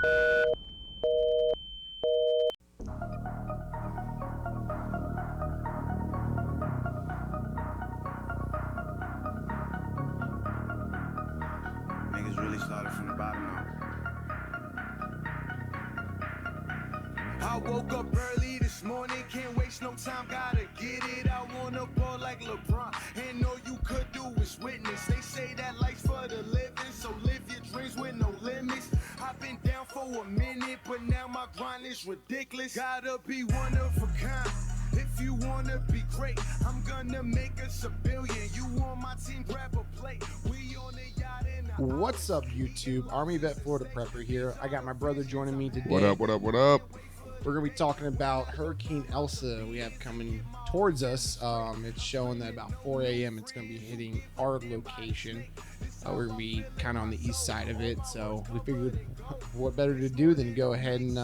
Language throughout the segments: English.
Niggas really started from the bottom up. I woke up early this morning, can't waste no time, gotta get it. I wanna ball like LeBron, and all you could do is witness. They say that life's for the living, so live your dreams with no limits. I've been down for a minute, but now my grind is ridiculous. Gotta be one of a kind. If you wanna be great, I'm gonna make us $1 billion. You on my team, grab a plate. We on the yacht in the What's up, YouTube? Army Vet Florida Prepper here. I got my brother joining me today. What up, what up, what up? We're going to be talking about Hurricane Elsa we have coming towards us. It's showing that about 4 a.m. it's going to be hitting our location. We're going to be kind of on the east side of it, so we figured what better to do than go ahead and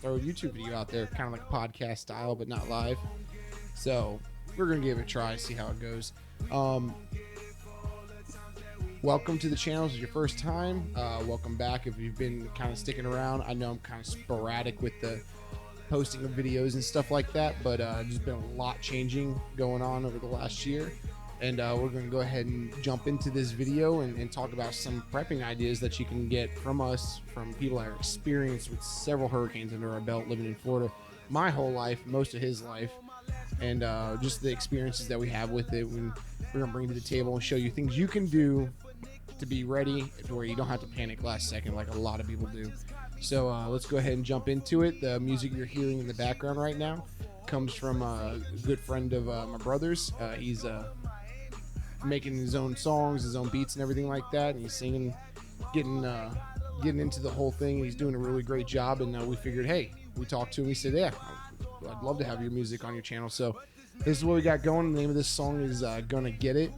throw a YouTube video out there, kind of like podcast style, but not live. So we're going to give it a try, see how it goes. Welcome to the channel. If it's your first time, welcome back. If you've been kind of sticking around, I know I'm kind of sporadic with the posting of videos and stuff like that, but there's been a lot changing going on over the last year, and we're going to go ahead and jump into this video and talk about some prepping ideas that you can get from us, from people that are experienced with several hurricanes under our belt, living in Florida my whole life, most of his life, and just the experiences that we have with it. We're going to bring to the table and show you things you can do to be ready, to where you don't have to panic last second like a lot of people do. So let's go ahead and jump into it. The music you're hearing in the background right now comes from a good friend of my brother's. He's making his own songs, his own beats and everything like that, and he's singing, getting into the whole thing. He's doing a really great job, and we figured, hey, we talked to him. He said, yeah, I'd love to have your music on your channel. So this is what we got going. The name of this song is Gonna Get It.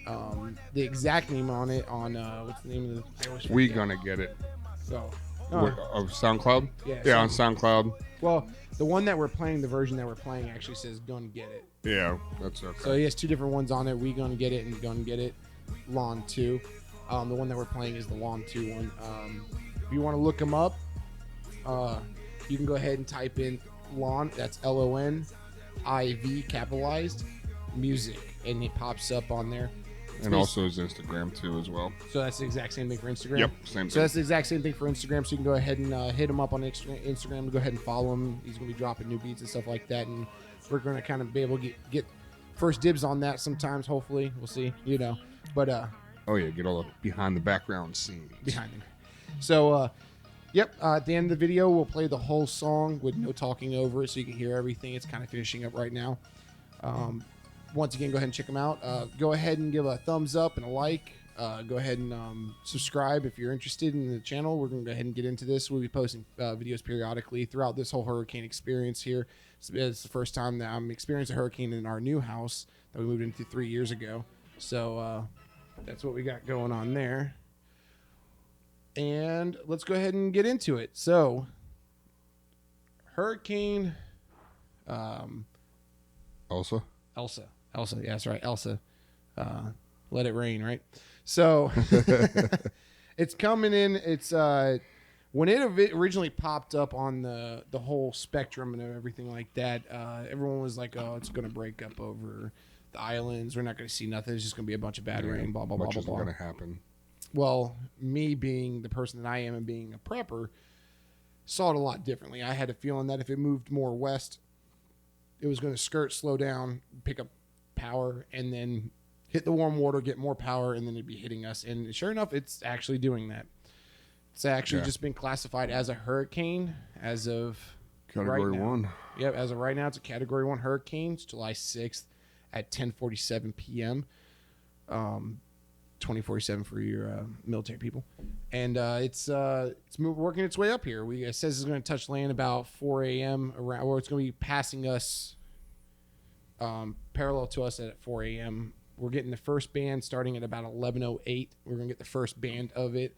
The exact name on it on what's the name of the We Gonna Get It. So Of SoundCloud? Yeah, on SoundCloud. well, the one that we're playing, the version that we're playing actually says Gonna Get It. Yeah, that's okay. So he has two different ones on it. We Gonna Get It and Gonna Get It Lawn 2. The one that we're playing is the Lawn 2 one. If you want to look him up, you can go ahead and type in Lawn, that's LONIV capitalized, music, and it pops up on there. And also his Instagram too as well. So that's the exact same thing for Instagram? Yep, same thing. So that's the exact same thing for Instagram. So you can go ahead and hit him up on Instagram. Go ahead and follow him. He's going to be dropping new beats and stuff like that. And we're going to kind of be able to get first dibs on that sometimes, hopefully. We'll see, But, oh, yeah, get all the behind the background scenes. behind him. So, yep, at the end of the video, we'll play the whole song with no talking over it so you can hear everything. It's kind of finishing up right now. Once again, go ahead and check them out. Go ahead and give a thumbs up and a like. Go ahead and subscribe if you're interested in the channel. We're going to go ahead and get into this. We'll be posting videos periodically throughout this whole hurricane experience here. It's the first time that I'm experiencing a hurricane in our new house that we moved into 3 years ago. So that's what we got going on there. And let's go ahead and get into it. So, Hurricane Elsa? Elsa, yeah, that's right, Elsa. Let it rain, right? So it's coming in. It's when it originally popped up on the whole spectrum and everything like that. Everyone was like, "Oh, it's going to break up over the islands. We're not going to see nothing. It's just going to be a bunch of bad rain." Blah blah blah Much blah isn't blah. going to happen. Well, me being the person that I am and being a prepper, saw it a lot differently. I had a feeling that if it moved more west, it was going to slow down, pick up power, and then hit the warm water, get more power, and then it'd be hitting us. And sure enough, it's actually doing that. It's actually just been classified as a hurricane as of Category right now. 1. Yep, as of right now, it's a Category 1 hurricane. It's July 6th at 10:47 p.m. 2047 for your military people. And it's working its way up here. It says it's going to touch land about 4 a.m. around, or it's going to be passing us parallel to us at 4 a.m. We're getting the first band starting at about 11:08. We're going to get the first band of it,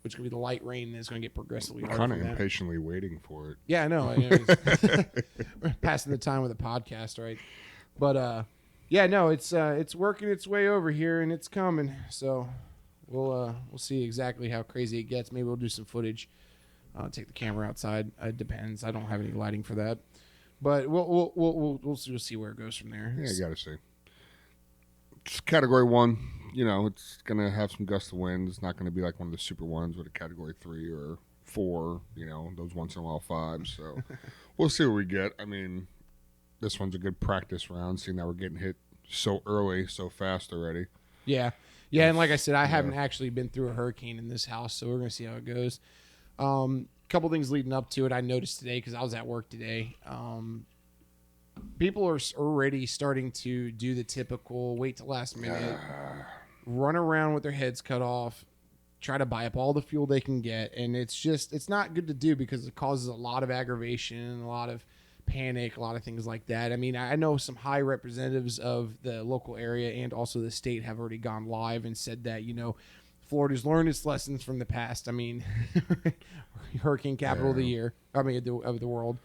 which is going to be the light rain, and it's going to get progressively harder. Kind of impatiently waiting for it. Yeah, I know. We're passing the time with a podcast, right? But yeah, no, it's working its way over here, and it's coming. So we'll see exactly how crazy it gets. Maybe we'll do some footage take the camera outside. It depends. I don't have any lighting for that, but we'll see where it goes from there. Yeah, you got to see. It's Category 1, it's going to have some gust of wind. It's not going to be like one of the super ones with a Category 3 or 4, those once in a while 5s. So we'll see what we get. I mean, this one's a good practice round, seeing that we're getting hit so early, so fast already. Yeah, and like I said, I haven't actually been through a hurricane in this house, so we're going to see how it goes. Couple things leading up to it I noticed today because I was at work today. People are already starting to do the typical wait till last minute, run around with their heads cut off, try to buy up all the fuel they can get. And it's not good to do because it causes a lot of aggravation, a lot of panic, a lot of things like that. I mean, I know some high representatives of the local area and also the state have already gone live and said that, Florida's learned its lessons from the past. I mean, hurricane capital of the year, of the world.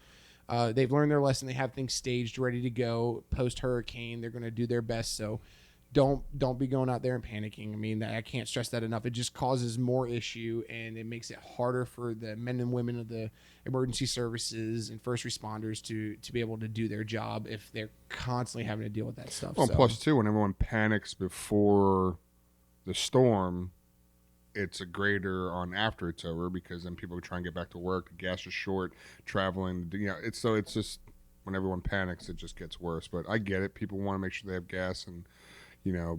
They've learned their lesson. They have things staged, ready to go post hurricane. They're going to do their best. So don't be going out there and panicking. I mean, I can't stress that enough. It just causes more issue and it makes it harder for the men and women of the emergency services and first responders to be able to do their job if they're constantly having to deal with that stuff. Well, plus too, when everyone panics before the storm, it's a greater on after it's over because then people try and get back to work. The gas is short, traveling. It's just when everyone panics, it just gets worse. But I get it. People want to make sure they have gas, and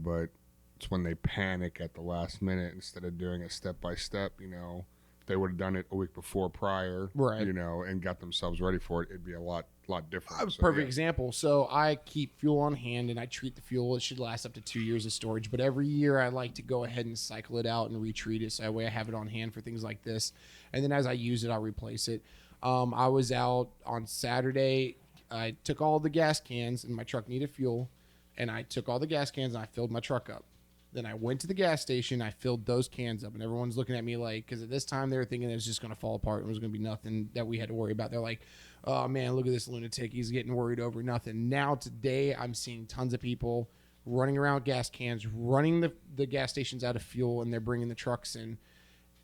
but it's when they panic at the last minute instead of doing it step by step. If they would have done it a week before prior, right? And got themselves ready for it, it'd be a lot different. Perfect example. So I keep fuel on hand and I treat the fuel. It should last up to 2 years of storage, but every year I like to go ahead and cycle it out and retreat it. So that way I have it on hand for things like this. And then as I use it, I'll replace it. I was out on Saturday. I took all the gas cans and my truck needed fuel. And I took all the gas cans and I filled my truck up. Then I went to the gas station. I filled those cans up, and everyone's looking at me like, because at this time they were thinking it was just going to fall apart and it was going to be nothing that we had to worry about. They're like, oh man, look at this lunatic. He's getting worried over nothing. Now today I'm seeing tons of people running around with gas cans, running the gas stations out of fuel, and they're bringing the trucks in.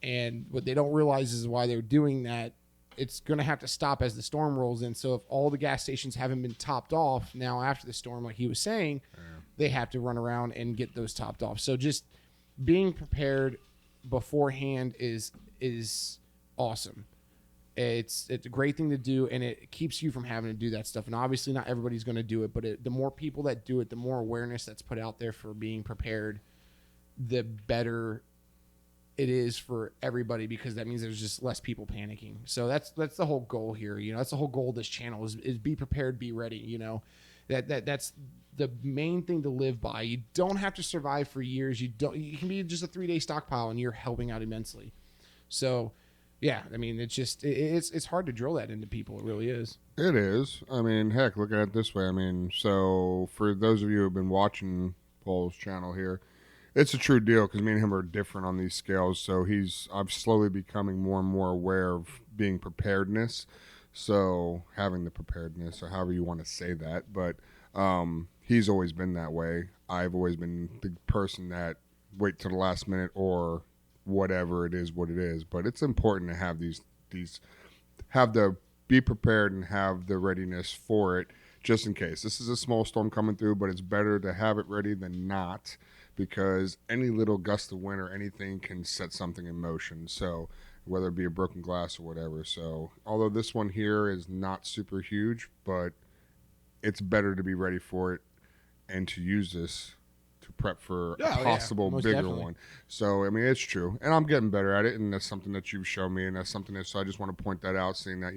And what they don't realize is why they're doing that. It's going to have to stop as the storm rolls in. So if all the gas stations haven't been topped off now after the storm, like he was saying, they have to run around and get those topped off. So just being prepared beforehand is awesome. It's a great thing to do, and it keeps you from having to do that stuff. And obviously not everybody's going to do it, but the more people that do it, the more awareness that's put out there for being prepared, the better it is for everybody, because that means there's just less people panicking. So that's the whole goal here. That's the whole goal of this channel is be prepared, be ready. That's the main thing to live by. You don't have to survive for years. You can be just a 3-day stockpile and you're helping out immensely. So yeah, I mean, it's just, it's hard to drill that into people. It really is. It is. I mean, heck, look at it this way. I mean, so for those of you who have been watching Paul's channel here, it's a true deal because me and him are different on these scales. So I'm slowly becoming more and more aware of being preparedness. So having the preparedness, or however you want to say that, but he's always been that way. I've always been the person that wait till the last minute or whatever it is, what it is. But it's important to have be prepared and have the readiness for it, just in case. This is a small storm coming through, but it's better to have it ready than not, because any little gust of wind or anything can set something in motion. So whether it be a broken glass or whatever. So although this one here is not super huge, but it's better to be ready for it and to use this to prep for a possible bigger definitely. one. So, I mean, it's true. And I'm getting better at it, and that's something that you've shown me, and that's something that, so I just want to point that out, seeing that,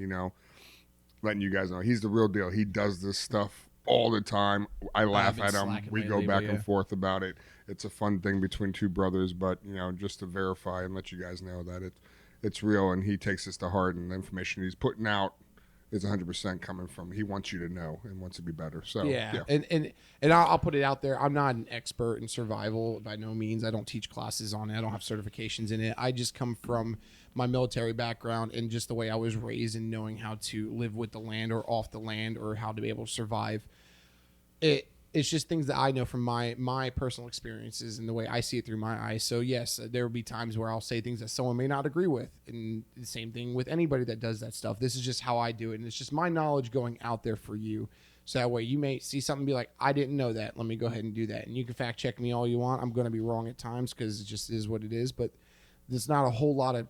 letting you guys know he's the real deal. He does this stuff all the time. I laugh at him. We go back and forth about it. It's a fun thing between two brothers, but just to verify and let you guys know that it's real, and he takes this to heart, and the information he's putting out is 100% coming from, he wants you to know and wants to be better. So yeah. And I'll put it out there. I'm not an expert in survival by no means. I don't teach classes on it. I don't have certifications in it. I just come from my military background and just the way I was raised and knowing how to live with the land or off the land, or how to be able to survive. it's just things that I know from my personal experiences and the way I see it through my eyes. So yes, there will be times where I'll say things that someone may not agree with, and the same thing with anybody that does that stuff. This is just how I do it, and it's just my knowledge going out there for you. So that way you may see something and be like, I didn't know that. Let me go ahead and do that. And you can fact check me all you want. I'm going to be wrong at times because it just is what it is. But there's not a whole lot of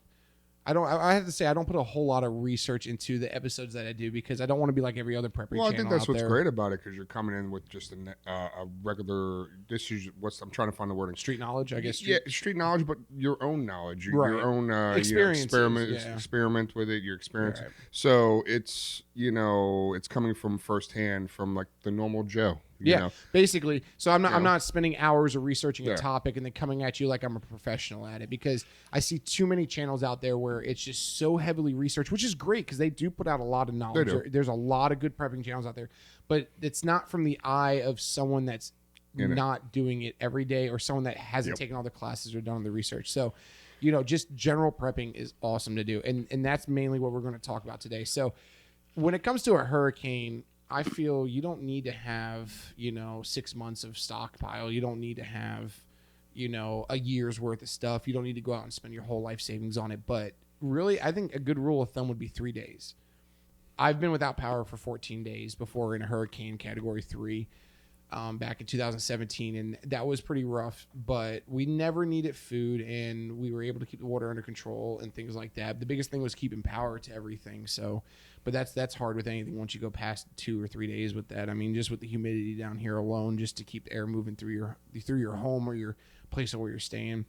I have to say I don't put a whole lot of research into the episodes that I do because I don't want to be like every other prepping channel. Well, I think that's out what's there. great about it because you're coming in with just a regular. This is I'm trying to find the wording. Street knowledge, I guess. Street knowledge, but your own knowledge, Right. your own Experiences, experiment with it, your experience. Right. So it's it's coming from firsthand from like the normal Joe. You know? Basically. So I'm not spending hours of researching a Yeah. topic and then coming at you like I'm a professional at it because I see too many channels out there where it's just so heavily researched, which is great because they do put out a lot of knowledge. They do. There's a lot of good prepping channels out there, but it's not from the eye of someone that's not doing it every day or someone that hasn't taken all the classes or done the research. So, just general prepping is awesome to do. And that's mainly what we're going to talk about today. So when it comes to a hurricane, I feel you don't need to have, 6 months of stockpile. You don't need to have, a year's worth of stuff. You don't need to go out and spend your whole life savings on it. But really, I think a good rule of thumb would be 3 days. I've been without power for 14 days before in a hurricane category 3 back in 2017. And that was pretty rough, but we never needed food and we were able to keep the water under control and things like that. The biggest thing was keeping power to everything. So, but that's hard with anything once you go past 2 or 3 days with that. I mean, just with the humidity down here alone, just to keep the air moving through your home or your place where you're staying.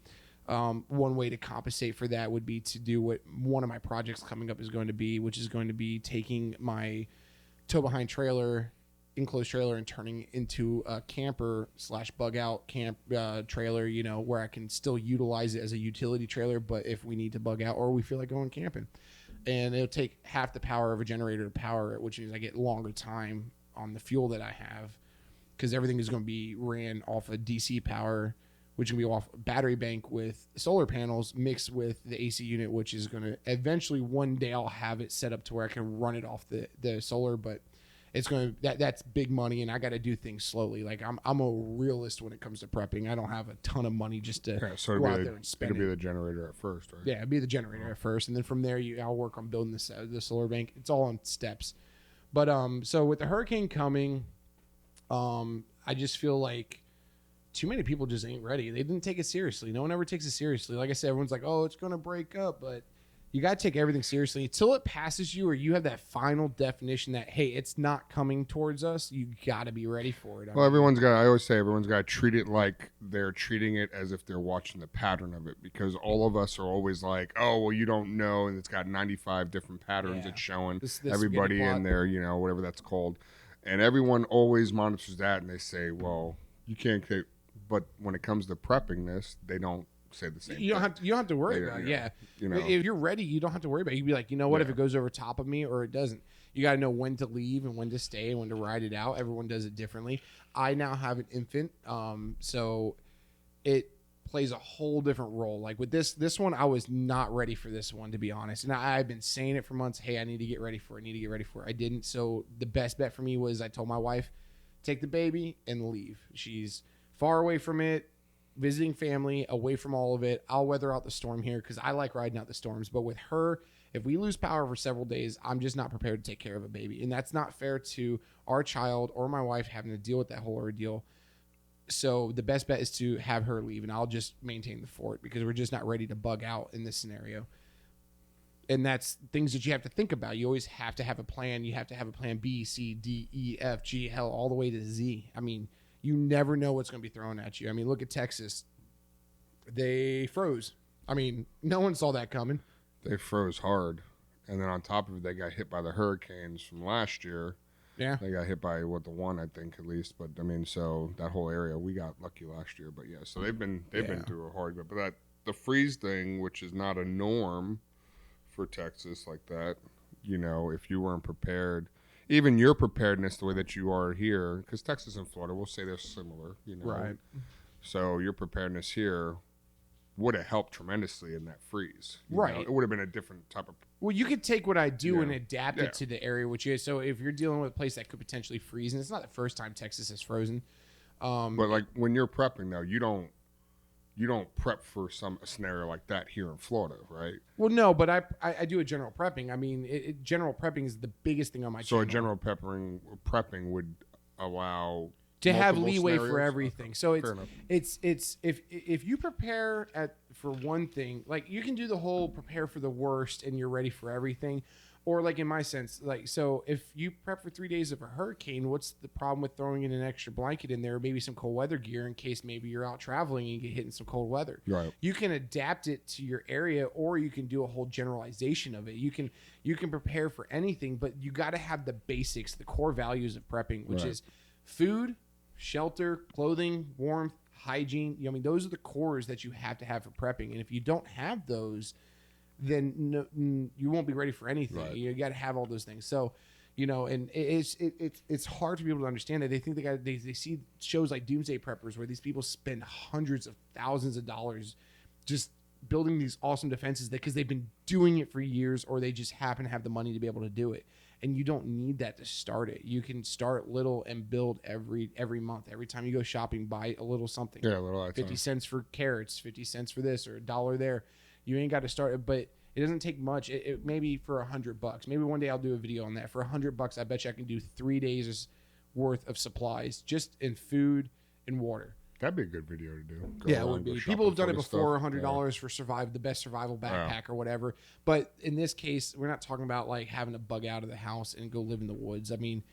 One way to compensate for that would be to do what one of my projects coming up is going to be, which is going to be taking my tow behind trailer, enclosed trailer, and turning into a camper / bug out camp trailer, where I can still utilize it as a utility trailer, but if we need to bug out or we feel like going camping. And it'll take half the power of a generator to power it, which means I get longer time on the fuel that I have because everything is going to be ran off of DC power, which can be off a battery bank with solar panels mixed with the AC unit, which is going to eventually one day I'll have it set up to where I can run it off the solar, but it's going to that's big money and I got to do things slowly. Like I'm a realist when it comes to prepping. I don't have a ton of money just to go out there and spend it. It'll be the generator at first, right? Yeah, it'd be the generator at first, and then from there I'll work on building the solar bank. It's all on steps. But so with the hurricane coming, I just feel like too many people just ain't ready. They didn't take it seriously. No one ever takes it seriously. Like I said, everyone's like, "Oh, it's going to break up," but you got to take everything seriously until it passes you or you have that final definition that, hey, it's not coming towards us. You got to be ready for it. I always say everyone's got to treat it like they're treating it as if they're watching the pattern of it because all of us are always like, oh, well, you don't know. And it's got 95 different patterns it's showing this everybody in there, whatever that's called. And everyone always monitors that and they say, well, you can't take, but when it comes to prepping this, they don't say the same. You don't have to worry about it. Yeah. If you're ready, you don't have to worry about it. You can be like, you know what, if it goes over top of me or it doesn't. You got to know when to leave and when to stay and when to ride it out. Everyone does it differently. I now have an infant, so it plays a whole different role. Like with this one, I was not ready for this one, to be honest. And I've been saying it for months. Hey, I need to get ready for it. I didn't. So the best bet for me was I told my wife, take the baby and leave. She's far away from it. Visiting family, away from all of it. I'll weather out the storm here because I like riding out the storms. But with her, if we lose power for several days, I'm just not prepared to take care of a baby. And that's not fair to our child or my wife having to deal with that whole ordeal. So the best bet is to have her leave, and I'll just maintain the fort because we're just not ready to bug out in this scenario. And that's things that you have to think about. You always have to have a plan. You have to have a plan B, C, D, E, F, G, hell, all the way to Z. I mean, you never know what's going to be thrown at you. I mean, look at Texas. They froze. I mean, no one saw that coming. They froze hard. And then on top of it, they got hit by the hurricanes from last year. Yeah. They got hit by the one, I think, at least. But, I mean, so that whole area, we got lucky last year. But, yeah, so they've been through a hard bit. But the freeze thing, which is not a norm for Texas like that, if you weren't prepared, even your preparedness the way that you are here, because Texas and Florida, we'll say they're similar, Right. So your preparedness here would have helped tremendously in that freeze. Right. It would have been a different type of... Well, you could take what I do and adapt it to the area, which is, so if you're dealing with a place that could potentially freeze, and it's not the first time Texas has frozen, But like when you're prepping though, you don't prep for a scenario like that here in Florida, right? Well, no, but I do a general prepping. I mean, general prepping is the biggest thing on my So channel. a general prepping would allow to have multiple leeway for scenarios? everything. Okay, So fair enough. it's if you prepare for one thing, like you can do the whole prepare for the worst and you're ready for everything. Or like in my sense, like, so if you prep for 3 days of a hurricane, what's the problem with throwing in an extra blanket in there, maybe some cold weather gear in case maybe you're out traveling and you get hit in some cold weather. Right. You can adapt it to your area, or you can do a whole generalization of it. You can prepare for anything, but you got to have the basics, the core values of prepping, which is food, shelter, clothing, warmth, hygiene. I mean, those are the cores that you have to have for prepping. And if you don't have those, then you won't be ready for anything. Right. You got to have all those things. So, and it's hard for people to understand that. They think they see shows like Doomsday Preppers where these people spend hundreds of thousands of dollars just building these awesome defenses because they've been doing it for years, or they just happen to have the money to be able to do it. And you don't need that to start it. You can start little and build every month. Every time you go shopping, buy a little something. Yeah, a little. 50 cents for carrots, 50 cents for this, or $1 there. You ain't got to start it, but it doesn't take much. It maybe for $100. Maybe one day I'll do a video on that. For $100, I bet you I can do 3 days worth of supplies just in food and water. That'd be a good video to do. It would be. People have done it before. $100 for the best survival backpack or whatever. But in this case, we're not talking about like having to bug out of the house and go live in the woods. I mean,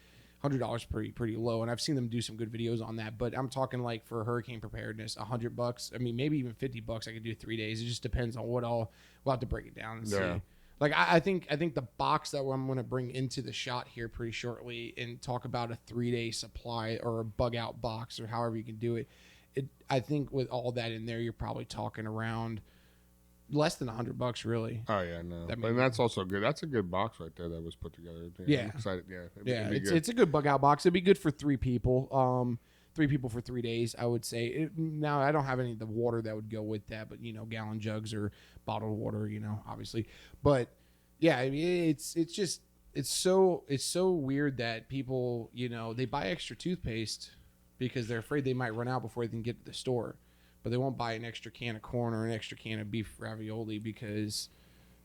$100 pretty low, and I've seen them do some good videos on that. But I'm talking like for hurricane preparedness, $100. I mean, maybe even $50. I could do 3 days. It just depends on what all. We'll have to break it down and see. Like I think the box that I'm going to bring into the shot here pretty shortly and talk about a 3-day supply or a bug out box or however you can do it. I think with all that in there, you're probably talking around less than $100, really. Oh yeah, no. And that's also good. That's a good box right there that was put together. Yeah, I'm excited. It's a good bug out box. It'd be good for 3 people. 3 people for 3 days, I would say. Now I don't have any of the water that would go with that, but gallon jugs or bottled water, obviously. But yeah, I mean, it's so weird that people, they buy extra toothpaste because they're afraid they might run out before they can get to the store. But they won't buy an extra can of corn or an extra can of beef ravioli because,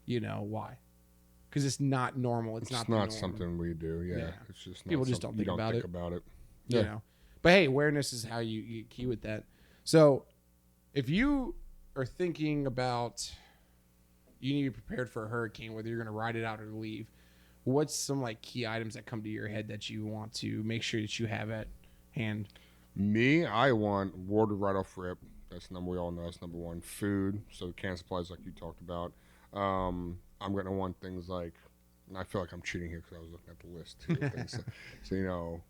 why? Because it's not normal. It's not something we do. Yeah. It's just not people just don't think about it. Yeah. But hey, awareness is how you key with that. So if you are thinking about you need to be prepared for a hurricane, whether you're going to ride it out or leave, what's some like key items that come to your head that you want to make sure that you have at hand? Me, I want water right off rip. We all know that's number one. Food, so canned supplies like you talked about. I'm going to want things like, and I feel like I'm cheating here because I was looking at the list too. Things, so,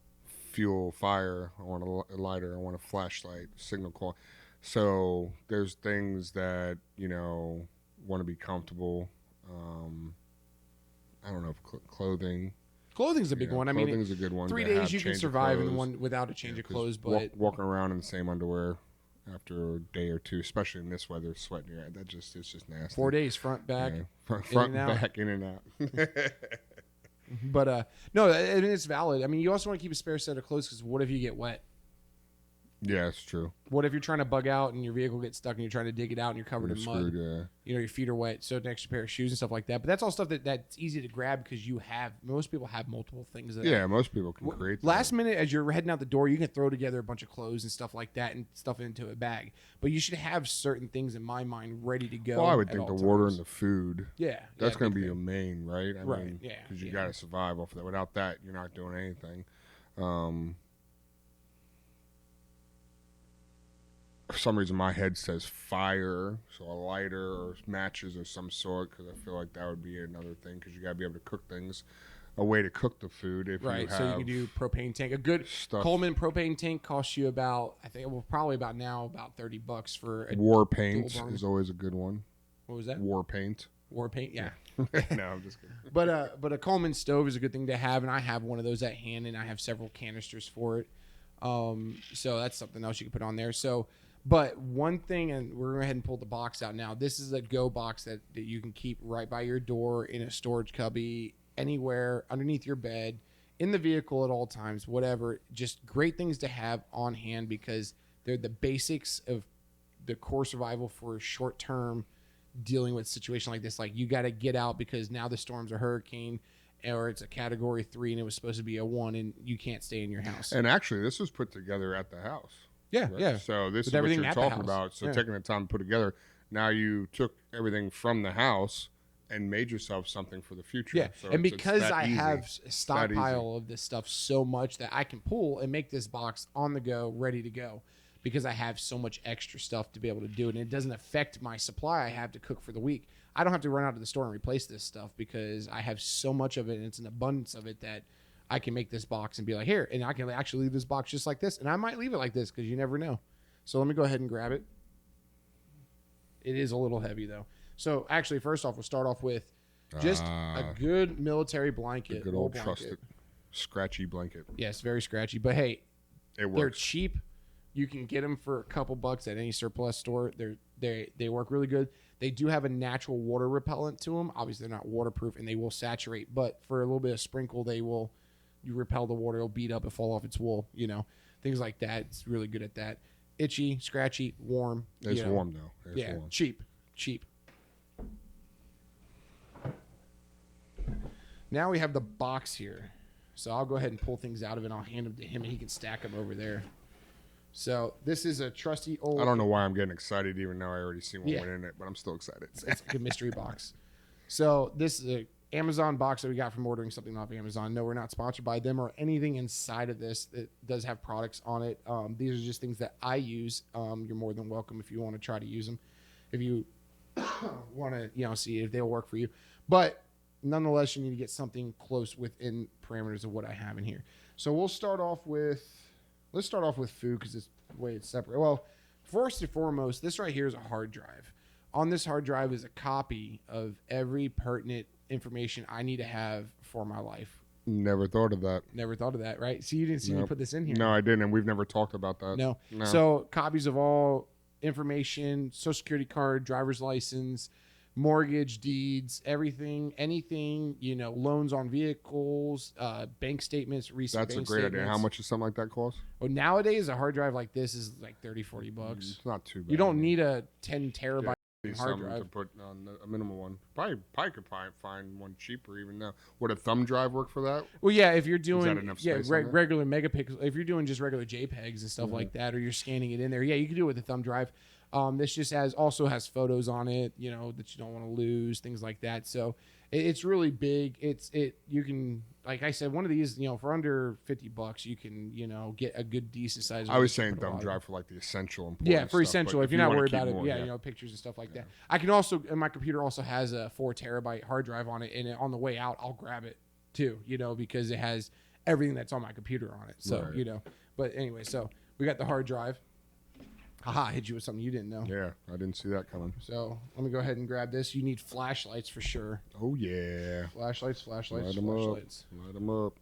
fuel, fire, I want a lighter, I want a flashlight, signal call. So there's things that, want to be comfortable. I don't know, clothing. Clothing's a big one. I mean, clothing's a good one. 3 days you can survive in one without a change of clothes, but walking around in the same underwear after a day or two, especially in this weather, sweating your head, it's just nasty. 4 days, front, back, front, back, in and out. But no, it's valid. I mean, you also want to keep a spare set of clothes because what if you get wet? Yeah, it's true. What if you're trying to bug out and your vehicle gets stuck and you're trying to dig it out and you're covered in mud? Screwed, your feet are wet, so an extra pair of shoes and stuff like that. But that's all stuff that's easy to grab because most people have multiple things. Most people can create that. Last minute, as you're heading out the door, you can throw together a bunch of clothes and stuff like that and stuff into a bag. But you should have certain things, in my mind, ready to go. Well, I would think the water and the food. Yeah. That's going to be your main, right? I right, mean, because you got to survive off of that. Without that, you're not doing anything. For some reason, my head says fire, so a lighter or matches of some sort, because I feel like that would be another thing, because you got to be able to cook things, a way to cook the food. If right, you have so you can do propane tank. A good stuff. Coleman propane tank costs you about, I think, probably about $30 for a war paint is always a good one. What was that? War paint. War paint, yeah. No, I'm just kidding. But a Coleman stove is a good thing to have, and I have one of those at hand, and I have several canisters for it. So that's something else you can put on there. So. But one thing, and we're going to go ahead and pull the box out now. This is a go box that you can keep right by your door in a storage cubby, anywhere, underneath your bed. in the vehicle at all times, whatever. Just great things to have on hand because they're the basics of the core survival for short term dealing with a situation like this. Like you got to get out because now the storm's a hurricane or it's a category 3 and it was supposed to be a 1 and you can't stay in your house. And actually, this was put together at the house. Yeah, right? yeah. So this With is what everything you're at the talking house. about. So Yeah. taking the time to put together. Now you took everything from the house and made yourself something for the future. Yeah, So and it's because that I easy. have a that easy. stockpile of this stuff so much that I can pull and make this box on the go, ready to go, because I have so much extra stuff to be able to do it, and it doesn't affect my supply I have to cook for the week. I don't have to run out to the store and replace this stuff because I have so much of it, and it's an abundance of it that I can make this box and be like, here, and I can actually leave this box just like this, and I might leave it like this because you never know. So let me go ahead and grab it. It is a little heavy, though. So actually, first off, we'll start off with just a good military blanket. A good wool old blanket. trusted scratchy blanket. Yes, very scratchy. But hey, It they're works. cheap. You can get them for a couple bucks at any surplus store. They work really good. They do have a natural water repellent to them. Obviously, they're not waterproof and they will saturate. But for a little bit of sprinkle, you repel the water. It'll beat up and fall off its wool. Things like that. It's really good at that. Itchy, scratchy, warm. It's warm though. It's warm. cheap. Now we have the box here. So I'll go ahead and pull things out of it. I'll hand them to him and he can stack them over there. So this is a trusty old... I don't know why I'm getting excited even though I already see one Yeah. in it, but I'm still excited. It's like a mystery box. So this is an Amazon box that we got from ordering something off Amazon. No, we're not sponsored by them or anything inside of this. It does have products on it. These are just things that I use. You're more than welcome if you want to try to use them. If you want to, see if they'll work for you. But nonetheless, you need to get something close within parameters of what I have in here. So let's start off with food because it's the way it's separate. Well, first and foremost, this right here is a hard drive. On this hard drive is a copy of every pertinent information I need to have for my life. Never thought of that. Never thought of that, right? So you didn't see me Nope. put this in here. No, I didn't, and we've never talked about that. No. No. So copies of all information, social security card, driver's license, mortgage deeds, everything, anything, loans on vehicles, bank statements, recent That's a bank great idea. statements. How much does something like that cost? Well, nowadays a hard drive like this is like $30-$40. It's not too bad. You don't need a 10 terabyte hard something drive. to put on a minimal one. Probably could find one cheaper even now. Would a thumb drive work for that? Well, yeah, if you're doing enough space on there? regular megapixels, if you're doing just regular JPEGs and stuff like that, or you're scanning it in there, yeah, you can do it with a thumb drive. This just also has photos on it, that you don't want to lose, things like that. So it's really big. You can, like I said, one of these, for under $50, you can, get a good decent size. I was one to saying put a thumb lot of- drive for like the essential important Yeah, for stuff, essential. but If you're you not wanna worried keep about more, it, pictures and stuff like that. I can also, and my computer also has a 4 terabyte hard drive on it, and on the way out, I'll grab it too, because it has everything that's on my computer on it. So, Right. But anyway, so we got the hard drive. Haha, I hit you with something you didn't know. Yeah, I didn't see that coming. So let me go ahead and grab this. You need flashlights for sure. Oh yeah. Flashlights. Light them up. Light them up.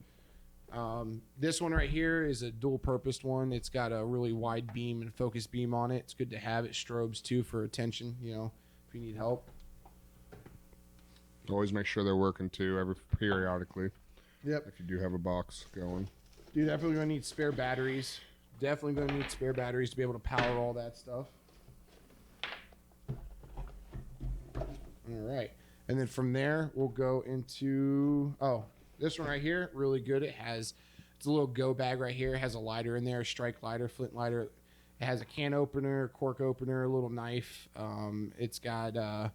This one right here is a dual-purposed one. It's got a really wide beam and focus beam on it. It's good to have. It strobes too for attention, if you need help. Always make sure they're working too, periodically. Yep. If you do have a box going. You're definitely going to need spare batteries. Definitely going to need spare batteries to be able to power all that stuff. All right. And then from there, we'll go into... Oh, this one right here, really good. It's a little go bag right here. It has a lighter in there, a strike lighter, flint lighter. It has a can opener, cork opener, a little knife. It's got...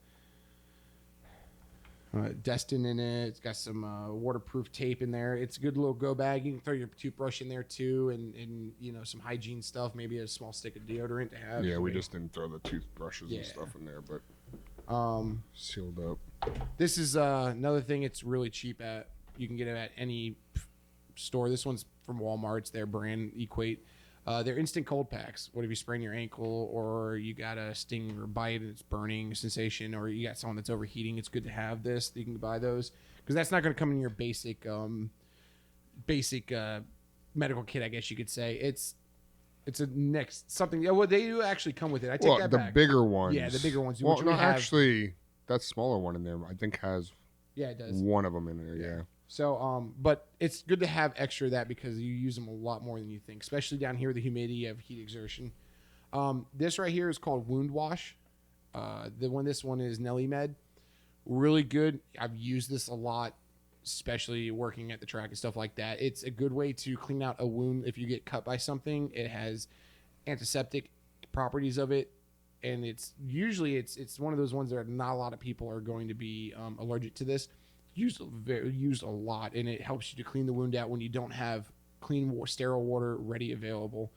Destin in it. It's got some waterproof tape in there. It's a good little go bag. You can throw your toothbrush in there too, and some hygiene stuff. Maybe a small stick of deodorant to have. Yeah, we just didn't throw the toothbrushes and stuff in there, but sealed up. This is another thing. It's really cheap at. You can get it at any store. This one's from Walmart. It's their brand Equate. They're instant cold packs. What if you sprain your ankle or you got a sting or bite and it's burning sensation, or you got someone that's overheating? It's good to have this. You can buy those because that's not going to come in your basic medical kit, I guess you could say. It's a next something. Yeah, well, they do actually come with it. I take that the back. bigger ones. Yeah, the bigger ones. Well, which no, we have. actually, that smaller one in there, I think has Yeah, it does. one of them in there. Yeah. So, but it's good to have extra of that because you use them a lot more than you think, especially down here with the humidity of heat exertion. This right here is called Wound Wash. This one is Nelly Med. Really good. I've used this a lot, especially working at the track and stuff like that. It's a good way to clean out a wound if you get cut by something. It has antiseptic properties of it, and it's one of those ones that not a lot of people are going to be allergic to this. Used a lot, and it helps you to clean the wound out when you don't have clean, sterile water ready available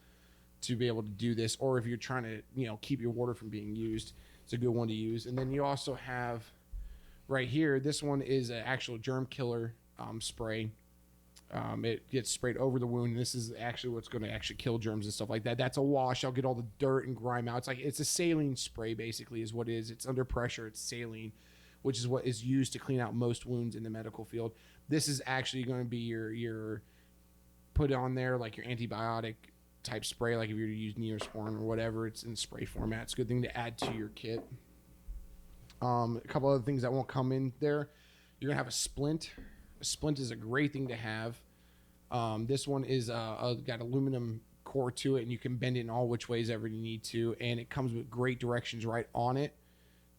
to be able to do this, or if you're trying to keep your water from being used, it's a good one to use. And then you also have right here, this one is an actual germ killer spray. It gets sprayed over the wound. This is actually what's going to actually kill germs and stuff like that. That's a wash. I'll get all the dirt and grime out. It's a saline spray basically is what it is. It's under pressure. It's saline, which is what is used to clean out most wounds in the medical field. This is actually going to be your put on there like your antibiotic type spray, like if you're to use Neosporin or whatever. It's in spray format. It's a good thing to add to your kit. A couple other things that won't come in there. You're gonna have a splint. A splint is a great thing to have. This one is got aluminum core to it, and you can bend it in all which ways ever you need to, and it comes with great directions right on it.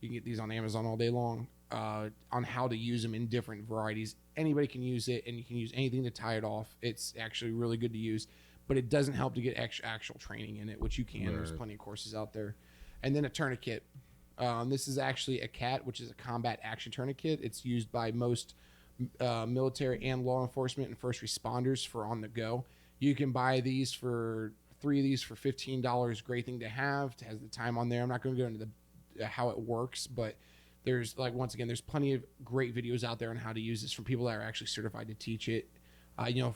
You can get these on Amazon all day long on how to use them in different varieties. Anybody can use it, and you can use anything to tie it off. It's actually really good to use, but it doesn't help to get actual training in it, which you can. Right. There's plenty of courses out there. And then a tourniquet. This is actually a CAT, which is a combat action tourniquet. It's used by most military and law enforcement and first responders for on the go. You can buy these for 3 of these for $15. Great thing to have. It has the time on there. I'm not going to go into how it works, but there's once again, there's plenty of great videos out there on how to use this from people that are actually certified to teach it. I know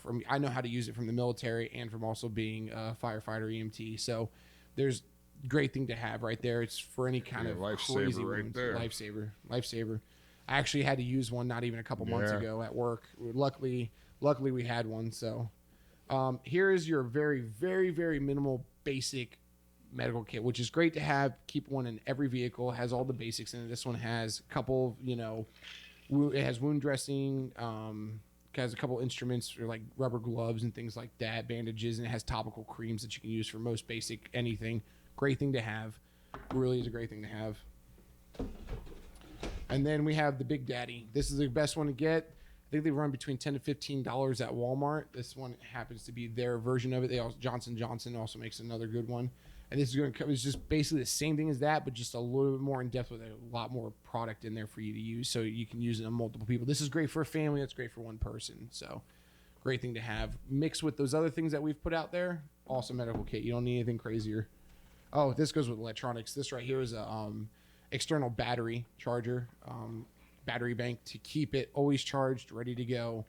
how to use it from the military and from also being a firefighter EMT. So there's great thing to have right there. It's for any kind of crazy wounds. Lifesaver. I actually had to use one not even a couple months ago at work. Luckily we had one. So here is your very, very, very minimal basic medical kit, which is great to have. Keep one in every vehicle. It has all the basics in it. This one has a couple, it has wound dressing, has a couple instruments for like rubber gloves and things like that, bandages, and it has topical creams that you can use for most basic anything. Great thing to have. Really is a great thing to have. And then we have the Big Daddy. This is the best one to get. I think they run between $10 to $15 at Walmart. This one happens to be their version of it. They also Johnson & Johnson also makes another good one. And this is going to come. It's just basically the same thing as that, but just a little bit more in depth with a lot more product in there for you to use, so you can use it on multiple people. This is great for a family. That's great for one person. So, great thing to have. Mixed with those other things that we've put out there. Awesome medical kit. You don't need anything crazier. Oh, this goes with electronics. This right here is a external battery charger, battery bank to keep it always charged, ready to go.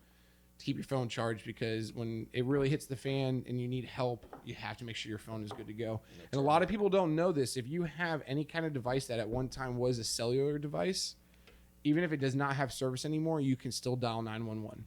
To keep your phone charged, because when it really hits the fan and you need help, you have to make sure your phone is good to go. And a lot of people don't know this. If you have any kind of device that at one time was a cellular device, even if it does not have service anymore, you can still dial 911.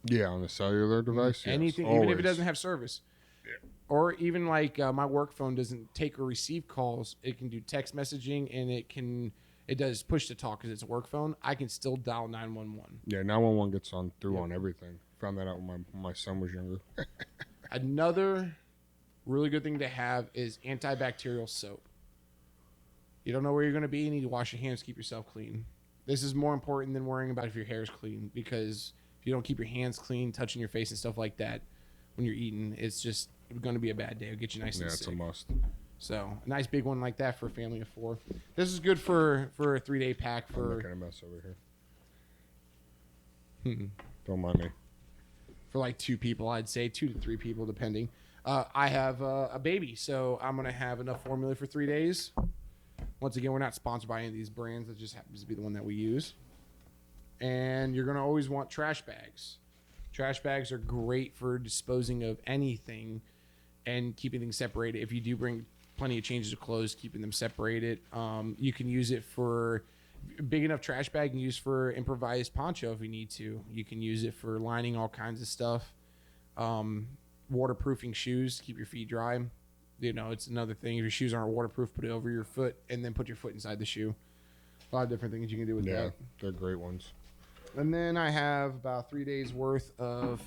Yeah, on a cellular device. Yes, anything, always. even if it doesn't have service. Yeah. Or even like my work phone doesn't take or receive calls. It can do text messaging, and it does push to talk because it's a work phone. I can still dial 911. Yeah, 911 gets on everything. Found that out when my son was younger. Another really good thing to have is antibacterial soap. You don't know where you're going to be. You need to wash your hands, keep yourself clean. This is more important than worrying about if your hair is clean, because if you don't keep your hands clean, touching your face and stuff like that when you're eating, it's just going to be a bad day. It'll get you nice and sick. Yeah, it's a must. So, a nice big one like that for a family of 4. This is good for a 3-day pack. I'm making a mess over here. Don't mind me. For like 2 people, I'd say 2 to 3 people, depending. I have a baby, so I'm going to have enough formula for 3 days. Once again, we're not sponsored by any of these brands. That just happens to be the one that we use. And you're going to always want trash bags. Trash bags are great for disposing of anything and keeping things separated. If you do bring plenty of changes of clothes, keeping them separated. You can use it for big enough trash bag and use for improvised poncho if you need to. You can use it for lining all kinds of stuff. Waterproofing shoes, keep your feet dry. It's another thing. If your shoes aren't waterproof, put it over your foot and then put your foot inside the shoe. A lot of different things you can do with that. Yeah, they're great ones. And then I have about 3 days worth of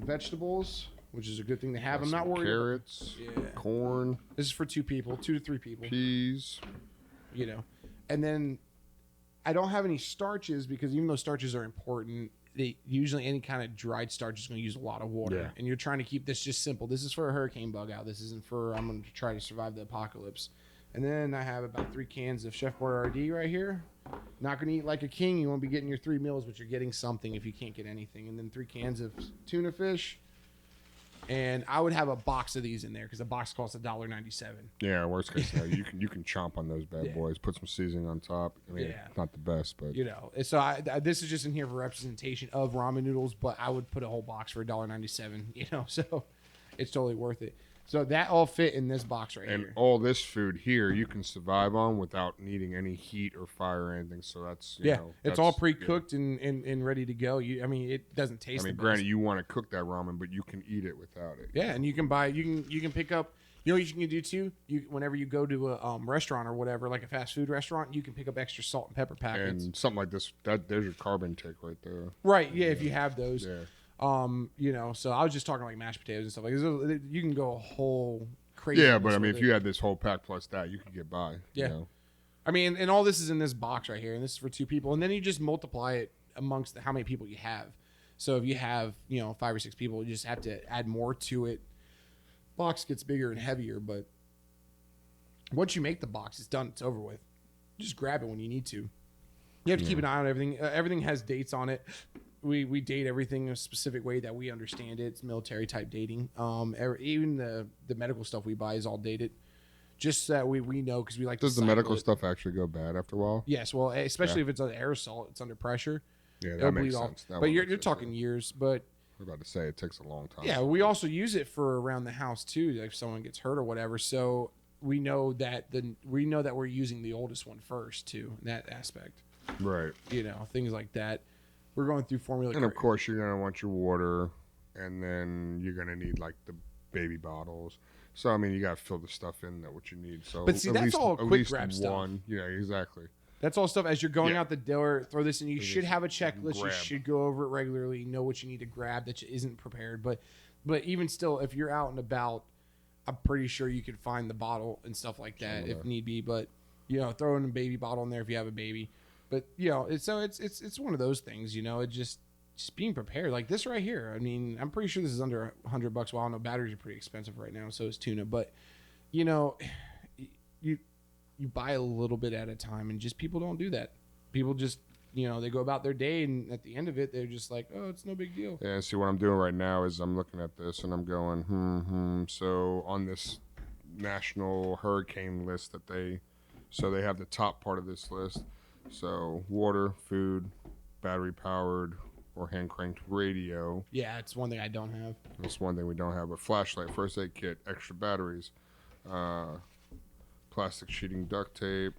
vegetables, which is a good thing to have. I'm not worried. Carrots, corn. This is for 2 people, 2 to 3 people. Peas. You know, and then I don't have any starches because even though starches are important, they usually any kind of dried starch is going to use a lot of water. Yeah. And you're trying to keep this just simple. This is for a hurricane bug out. This isn't for I'm going to try to survive the apocalypse. And then I have about 3 cans of Chef Boyardee right here. Not going to eat like a king. You won't be getting your 3 meals, but you're getting something if you can't get anything. And then 3 cans of tuna fish. And I would have a box of these in there because a box costs $1.97. Yeah, worst case scenario, you can chomp on those bad boys. Put some seasoning on top. I mean, it's not the best, but you know. So this is just in here for representation of ramen noodles, but I would put a whole box for $1.97. You know, so it's totally worth it. So that all fit in this box right here. And all this food here you can survive on without needing any heat or fire or anything. So that's you know, it's all pre-cooked and ready to go. I mean, it doesn't taste. I mean, the granted, best. you want to cook that ramen, but you can eat it without it. Yeah, and you can buy. You can pick up. You know what you can do too? Whenever you go to a restaurant or whatever, like a fast food restaurant, you can pick up extra salt and pepper packets. And something like this, there's your carb intake right there. Right. Yeah. If you have those. Yeah. You know. So I was just talking like mashed potatoes and stuff like this. You can go a whole crazy. Yeah, but I mean, if you had this whole pack plus that, you could get by. Yeah. You know? I mean, and all this is in this box right here, and this is for 2 people, and then you just multiply it amongst how many people you have. So if you have 5 or 6 people, you just have to add more to it. Box gets bigger and heavier, but once you make the box, it's done. It's over with. Just grab it when you need to. You have to keep an eye on everything. Everything has dates on it. We date everything a specific way that we understand it. It's military type dating. Even the medical stuff we buy is all dated, just so that we know because we like. Does the medical stuff actually go bad after a while? Yes, well, especially if it's an aerosol, it's under pressure. Yeah, It'll that makes bleed sense. But you're talking years. But we're about to say it takes a long time. yeah, we also use it for around the house too, like if someone gets hurt or whatever. So we know that we're using the oldest one first too in that aspect. Right. Things like that. We're going through formula. And of course, you're gonna want your water, and then you're gonna need like the baby bottles. So I mean, you gotta fill the stuff in that what you need. So, but see, that's all quick grab stuff. One, yeah, exactly. That's all stuff as you're going out the door. Throw this in. You should have a checklist. Grab. You should go over it regularly. Know what you need to grab that isn't prepared. But even still, if you're out and about, I'm pretty sure you could find the bottle and stuff like that if need be. But throw in a baby bottle in there if you have a baby. But it's one of those things. It just being prepared. Like this right here. I mean, I'm pretty sure this is under $100. Well, I know batteries are pretty expensive right now. So is tuna. But you buy a little bit at a time, and just people don't do that. People just they go about their day, and at the end of it, they're just like, oh, it's no big deal. Yeah. See, what I'm doing right now is I'm looking at this and I'm going, So on this national hurricane list they have the top part of this list. So water, food, battery powered or hand cranked radio. Yeah, it's one thing I don't have. That's one thing we don't have. A flashlight, first aid kit, extra batteries, plastic sheeting, duct tape.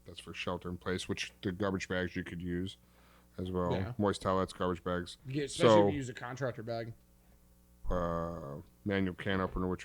That's for shelter in place, which the garbage bags you could use as well. Yeah. Moist towelettes, garbage bags. Yeah, especially if you use a contractor bag. Manual can opener,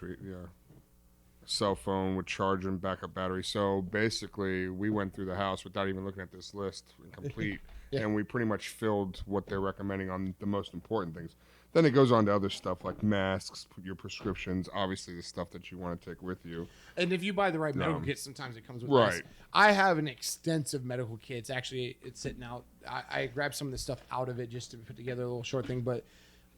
cell phone with charger and backup battery. So basically, we went through the house without even looking at this list complete, and we pretty much filled what they're recommending on the most important things. Then it goes on to other stuff like masks, your prescriptions, obviously the stuff that you want to take with you. And if you buy the right medical kit, sometimes it comes with right. this. I have an extensive medical kit. It's sitting out. I grabbed some of the stuff out of it just to put together a little short thing, but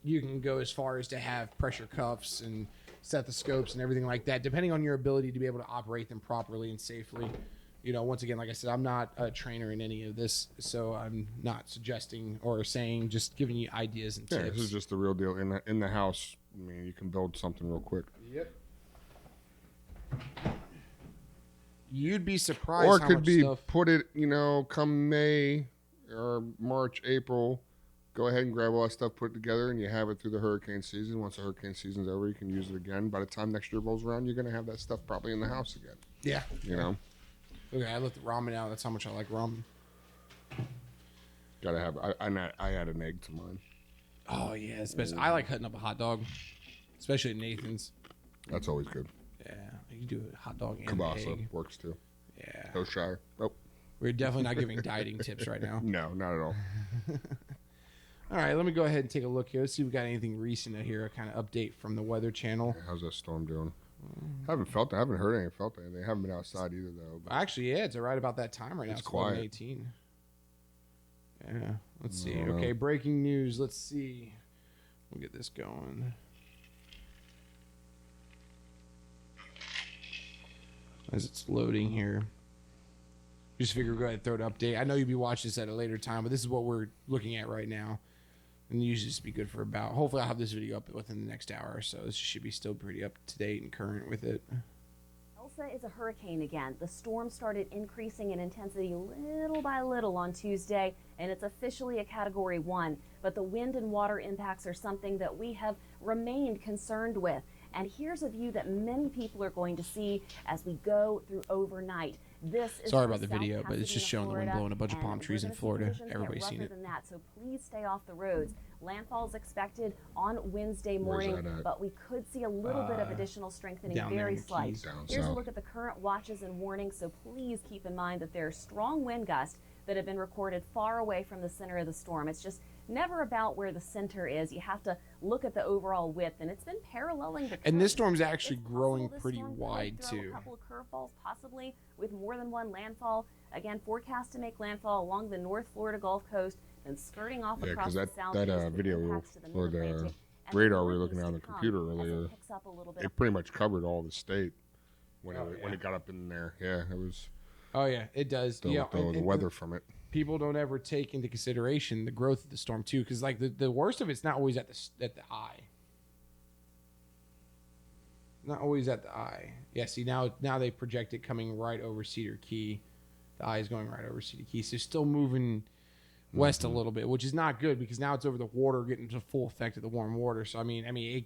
you can go as far as to have pressure cuffs and stethoscopes and everything like that, depending on your ability to be able to operate them properly and safely. Once again, like I said, I'm not a trainer in any of this, so I'm not suggesting or saying, just giving you ideas and tips. Yeah, this is just the real deal. In the house, I mean, you can build something real quick. Yep. You'd be surprised or it how could much be stuff... put it, come May or March, April, go ahead and grab all that stuff, put it together, and you have it through the hurricane season. Once the hurricane season's over, you can use it again. By the time next year rolls around, you're going to have that stuff probably in the house again. Yeah. Okay, I left the ramen out. That's how much I like ramen. Gotta have. I add an egg to mine. Oh yeah, especially I like cutting up a hot dog, especially at Nathan's. That's always good. Yeah, you do a hot dog and Kielbasa egg. works too. Yeah. Go Shire. Oh. We're definitely not giving dieting tips right now. No, not at all. All right, let me go ahead and take a look here. Let's see if we got anything recent here, a kind of update from the Weather Channel. Yeah, how's that storm doing? Haven't heard anything. Felt anything. They haven't been outside either, though. Actually, yeah, it's right about that time right now. It's It's quiet. 18. Yeah, let's see. I don't know. Okay, breaking news. Let's see. We'll get this going. As it's loading here. Just figure go ahead and throw an update. I know you'll be watching this at a later time, but this is what we're looking at right now. And usually just be good for about, hopefully I'll have this video up within the next hour or so. This should be still pretty up to date and current with it. Elsa is a hurricane again. The storm started increasing in intensity little by little on Tuesday, and it's officially a Category 1. But the wind and water impacts are something that we have remained concerned with. And here's a view that many people are going to see as we go through overnight. This is Sorry from about the South video, but it's just Pasadena, showing the wind Florida, blowing a bunch of and palm trees we're in gonna see Florida. conditions get Everybody's seen rougher it. than that, so please stay off the roads. Landfall is expected on Wednesday morning, that at? but we could see a little bit of additional strengthening, down there very in the slight. Keys. Down Here's a south. look at the current watches and warnings, so please keep in mind that there are strong wind gusts that have been recorded far away from the center of the storm. It's just never about where the center is. You have to look at the overall width, and it's been paralleling the And this coast. storm's actually It's growing possible this pretty storm could wide, throw too. A couple of curveballs, possibly with more than one landfall. Again, forecast to make landfall along the North Florida Gulf Coast and skirting off Yeah, across because the southeast. that with video impacts to the or the Mid-Atlantic and radar we were northeast looking at on to the come computer as it earlier, picks up a little bit it of pretty much covered all the state when Oh, when yeah. it got up in there. Yeah, it was Oh, yeah, it does. the, Yeah, the weather from it. people don't ever take into consideration the growth of the storm too, because like the worst of it's not always at the eye. Not always at the eye. Yeah, see now they project it coming right over Cedar Key. The eye is going right over Cedar Key, so still moving west a little bit, which is not good because now it's over the water, getting to full effect of the warm water. So I mean,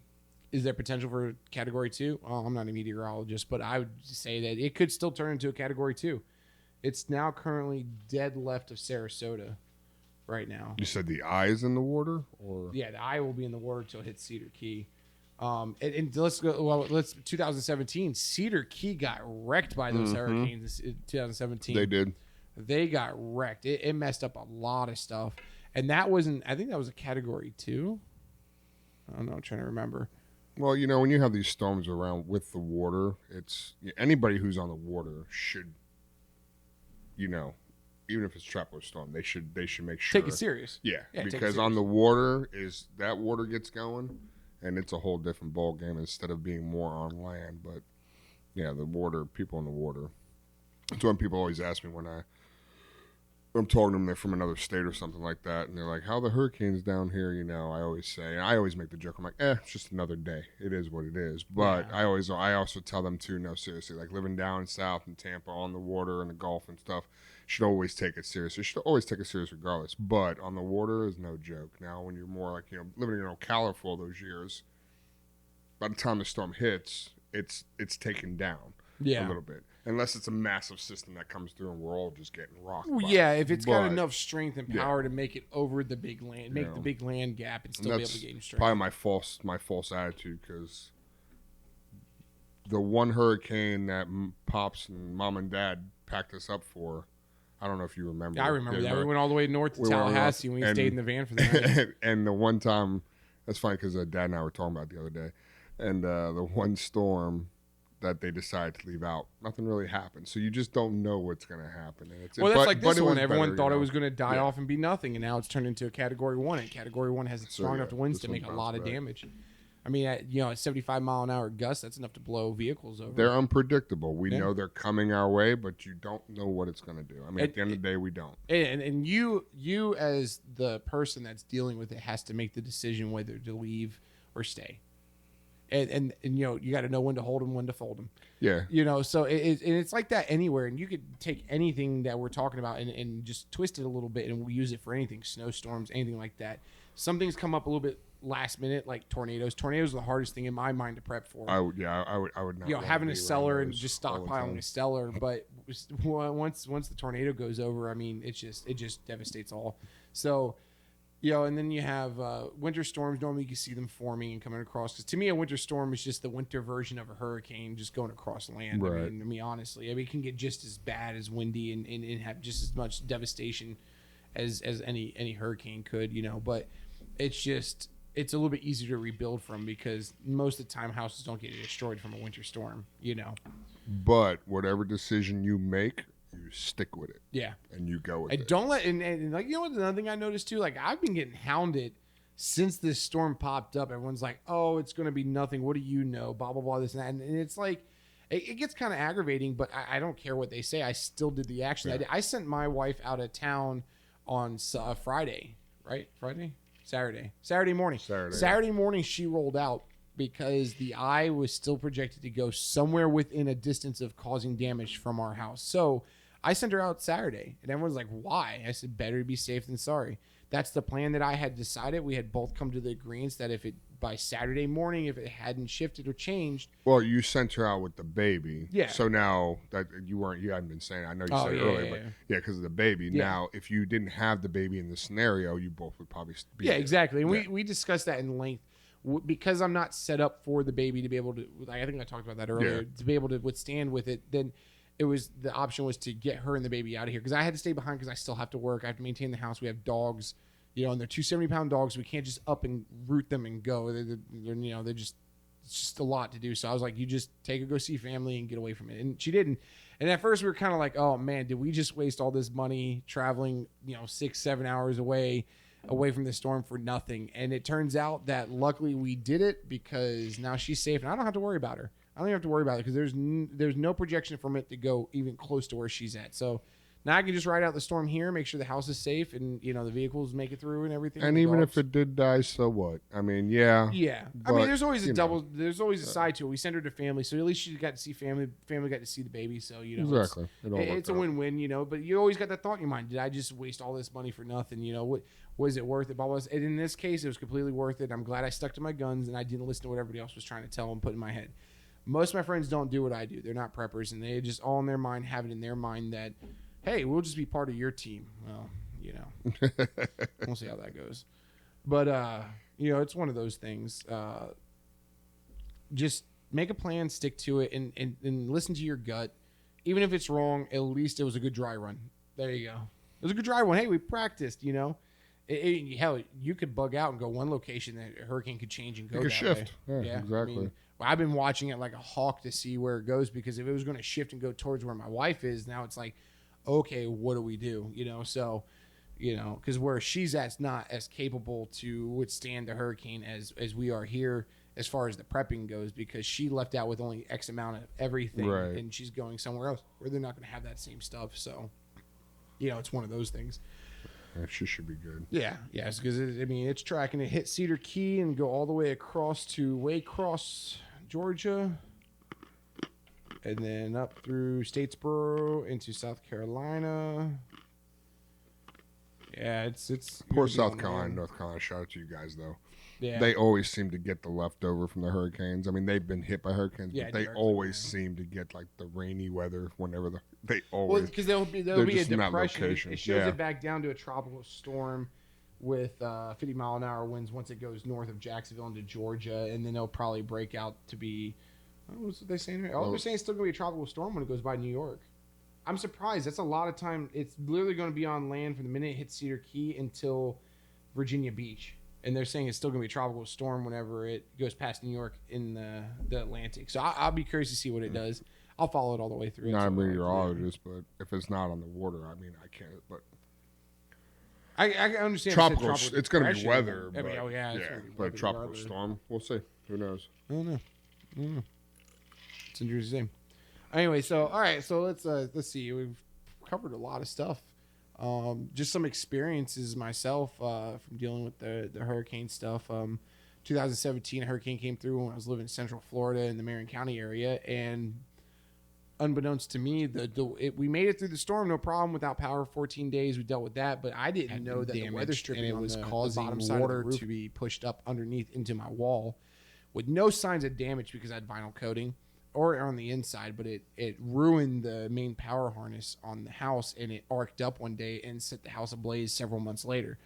is there potential for Category 2? Well, I'm not a meteorologist, but I would say that it could still turn into a Category 2. It's now currently dead left of Sarasota right now. You said the eye is in the water, or Yeah, the eye will be in the water until it hits Cedar Key. And let's go. Well, 2017, Cedar Key got wrecked by those hurricanes in 2017. they did. They got wrecked. It messed up a lot of stuff. And that wasn't, I think that was a Category 2. I don't know. I'm trying to remember. Well, you know, when you have these storms around with the water, it's anybody who's on the water should, you know, even if it's tropical storm, they should make sure Take it serious. Yeah, Yeah, take it because on serious. the water is that water gets going, and it's a whole different ball game instead of being more on land. But yeah, the water, people in the water. It's when people always ask me when I'm talking to them, they're from another state or something like that, and they're like, "How are the hurricanes down here?" You know, I always say, and I always make the joke. I'm like, "It's just another day. It is what it is." But Yeah. I also tell them too, no, seriously, like living down south in Tampa on the water and the Gulf and stuff, should always take it serious. You should always take it serious regardless. But on the water is no joke. Now, when you're more like, you know, living in Ocala for all those years, by the time the storm hits, it's taken down Yeah. a little bit. Unless it's a massive system that comes through and we're all just getting rocked. Well, by yeah, it. if it's got But- enough strength and yeah. power to make it over the big land, make Yeah. the big land gap, and And still be able that's to gain strength. probably my false attitude, because the one hurricane that Pops and Mom and Dad packed us up for, I don't know if you remember. I remember Yeah, that. We went all the way north to we went Tallahassee and we and- stayed in the van for the night. and the one time, that's funny because Dad and I were talking about it the other day, and the one storm that they decided to leave out, nothing really happened. So you just don't know what's going to happen. And it's, Well, that's but- like but this it one. was Everyone better, thought you it know? was going to die Yeah. off and be nothing, and now it's turned into a Category 1. And Category 1 has strong enough yeah, winds this to one make a lot of bounced back. damage. I mean, at 75-mile-an-hour gusts, that's enough to blow vehicles over. They're unpredictable. We Yeah. know they're coming our way, but you don't know what it's going to do. I mean, at It- the end of the day, we don't. And you as the person that's dealing with it has to make the decision whether to leave or stay. And you know, you got to know when to hold them, when to fold them. Yeah. You know, so it's like that anywhere, and you could take anything that we're talking about and just twist it a little bit, and we use it for anything, snowstorms, anything like that. Some things come up a little bit last minute, like tornadoes. Tornadoes are the hardest thing in my mind to prep for. I would not. You know, wanna having be a around cellar and those just all the stockpiling time. a cellar, but once the tornado goes over, I mean, it just devastates all. So And then you have winter storms. Normally you can see them forming and coming across. Because to me, a winter storm is just the winter version of a hurricane just going across land. Right. I mean, honestly, it can get just as bad as windy and have just as much devastation as any hurricane could, But it's a little bit easier to rebuild from because most of the time houses don't get destroyed from a winter storm, But whatever decision you make, you stick with it. Yeah. And you go with And it. don't let, and like, what, another thing I noticed too, like I've been getting hounded since this storm popped up. Everyone's like, oh, it's going to be nothing. What do you know? Blah, blah, blah, this and that. And it's like, it gets kind of aggravating, but I don't care what they say. I still did the action. Yeah. I sent my wife out of town on Friday, right? Saturday morning. Saturday morning, she rolled out because the eye was still projected to go somewhere within a distance of causing damage from our house. So I sent her out Saturday, and everyone's like, why? I said, better to be safe than sorry. That's the plan that I had decided. We had both come to the agreement that by Saturday morning, if it hadn't shifted or changed. Well, you sent her out with the baby. Yeah. So now that you hadn't been saying, I know you said it earlier, but because of the baby. Yeah. Now, if you didn't have the baby in the scenario, you both would probably be there. Exactly. And we discussed that in length. Because I'm not set up for the baby to be able to, I think I talked about that earlier, to be able to withstand with it, then the option was to get her and the baby out of here. Because I had to stay behind because I still have to work. I have to maintain the house. We have dogs, and they're 2 70-pound dogs. We can't just up and root them and go. They're just, it's just a lot to do. So I was like, you just go see family and get away from it. And she didn't. And at first we were kind of like, oh man, did we just waste all this money traveling, 6-7 hours away from the storm for nothing? And it turns out that luckily we did it because now she's safe and I don't have to worry about her. I don't even have to worry about it because there's no projection from it to go even close to where she's at. So now I can just ride out the storm here, make sure the house is safe, and the vehicles make it through and everything. And even if it did die, so what? I mean, yeah. Yeah. But, I mean, there's always there's always a side to it. We sent her to family, so at least she got to see family. Family got to see the baby, so exactly. It's a win-win, But you always got that thought in your mind: did I just waste all this money for nothing? What was it worth it? Blah, blah, blah. And in this case, it was completely worth it. I'm glad I stuck to my guns and I didn't listen to what everybody else was trying to tell and put in my head. Most of my friends don't do what I do. They're not preppers, and they just all in their mind have it in their mind that, hey, we'll just be part of your team. Well, we'll see how that goes. But it's one of those things. Just make a plan, stick to it, and listen to your gut. Even if it's wrong, at least it was a good dry run. There you go. It was a good dry one. Hey, we practiced. Hell, you could bug out and go one location that a hurricane could change and go it could that shift. way. Yeah, exactly. I've been watching it like a hawk to see where it goes because if it was going to shift and go towards where my wife is, now it's like, okay, what do we do? So, because where she's at's not as capable to withstand the hurricane as we are here as far as the prepping goes because she left out with only X amount of everything right. And she's going somewhere else where they're not going to have that same stuff. So, it's one of those things. Yeah, she should be good. Yeah, yes, because it's tracking to hit Cedar Key and go all the way across to Waycross, Georgia, and then up through Statesboro into South Carolina. Yeah, it's Poor South Carolina, North Carolina. Shout out to you guys though. Yeah, they always seem to get the leftover from the hurricanes. I mean, they've been hit by hurricanes, but they always seem to get like the rainy weather whenever they always. Because there'll be a depression. It shows it back down to a tropical storm with 50-mile-an-hour winds once it goes north of Jacksonville into Georgia, and then it'll probably break out to be. What's what they saying here? Oh, they're saying it's still gonna be a tropical storm when it goes by New York. I'm surprised. That's a lot of time. It's literally going to be on land from the minute it hits Cedar Key until Virginia Beach. And they're saying it's still going to be a tropical storm whenever it goes past New York in the Atlantic. So I'll be curious to see what it does. I'll follow it all the way through. Not a meteorologist, but if it's not on the water, I mean, I can't. But I understand. Tropical, it's going to be weather. But, but tropical storm, we'll see. Who knows? I don't know. It's interesting. Anyway, so all right, so let's see. We've covered a lot of stuff. Just some experiences myself from dealing with the hurricane stuff. 2017, a hurricane came through when I was living in Central Florida in the Marion County area, and unbeknownst to me, we made it through the storm no problem without power. 14 days, we dealt with that, but I didn't know that the weather stripping was causing water to be pushed up underneath into my wall, with no signs of damage because I had vinyl coating. Or on the inside, but it ruined the main power harness on the house, and it arced up one day and set the house ablaze several months later.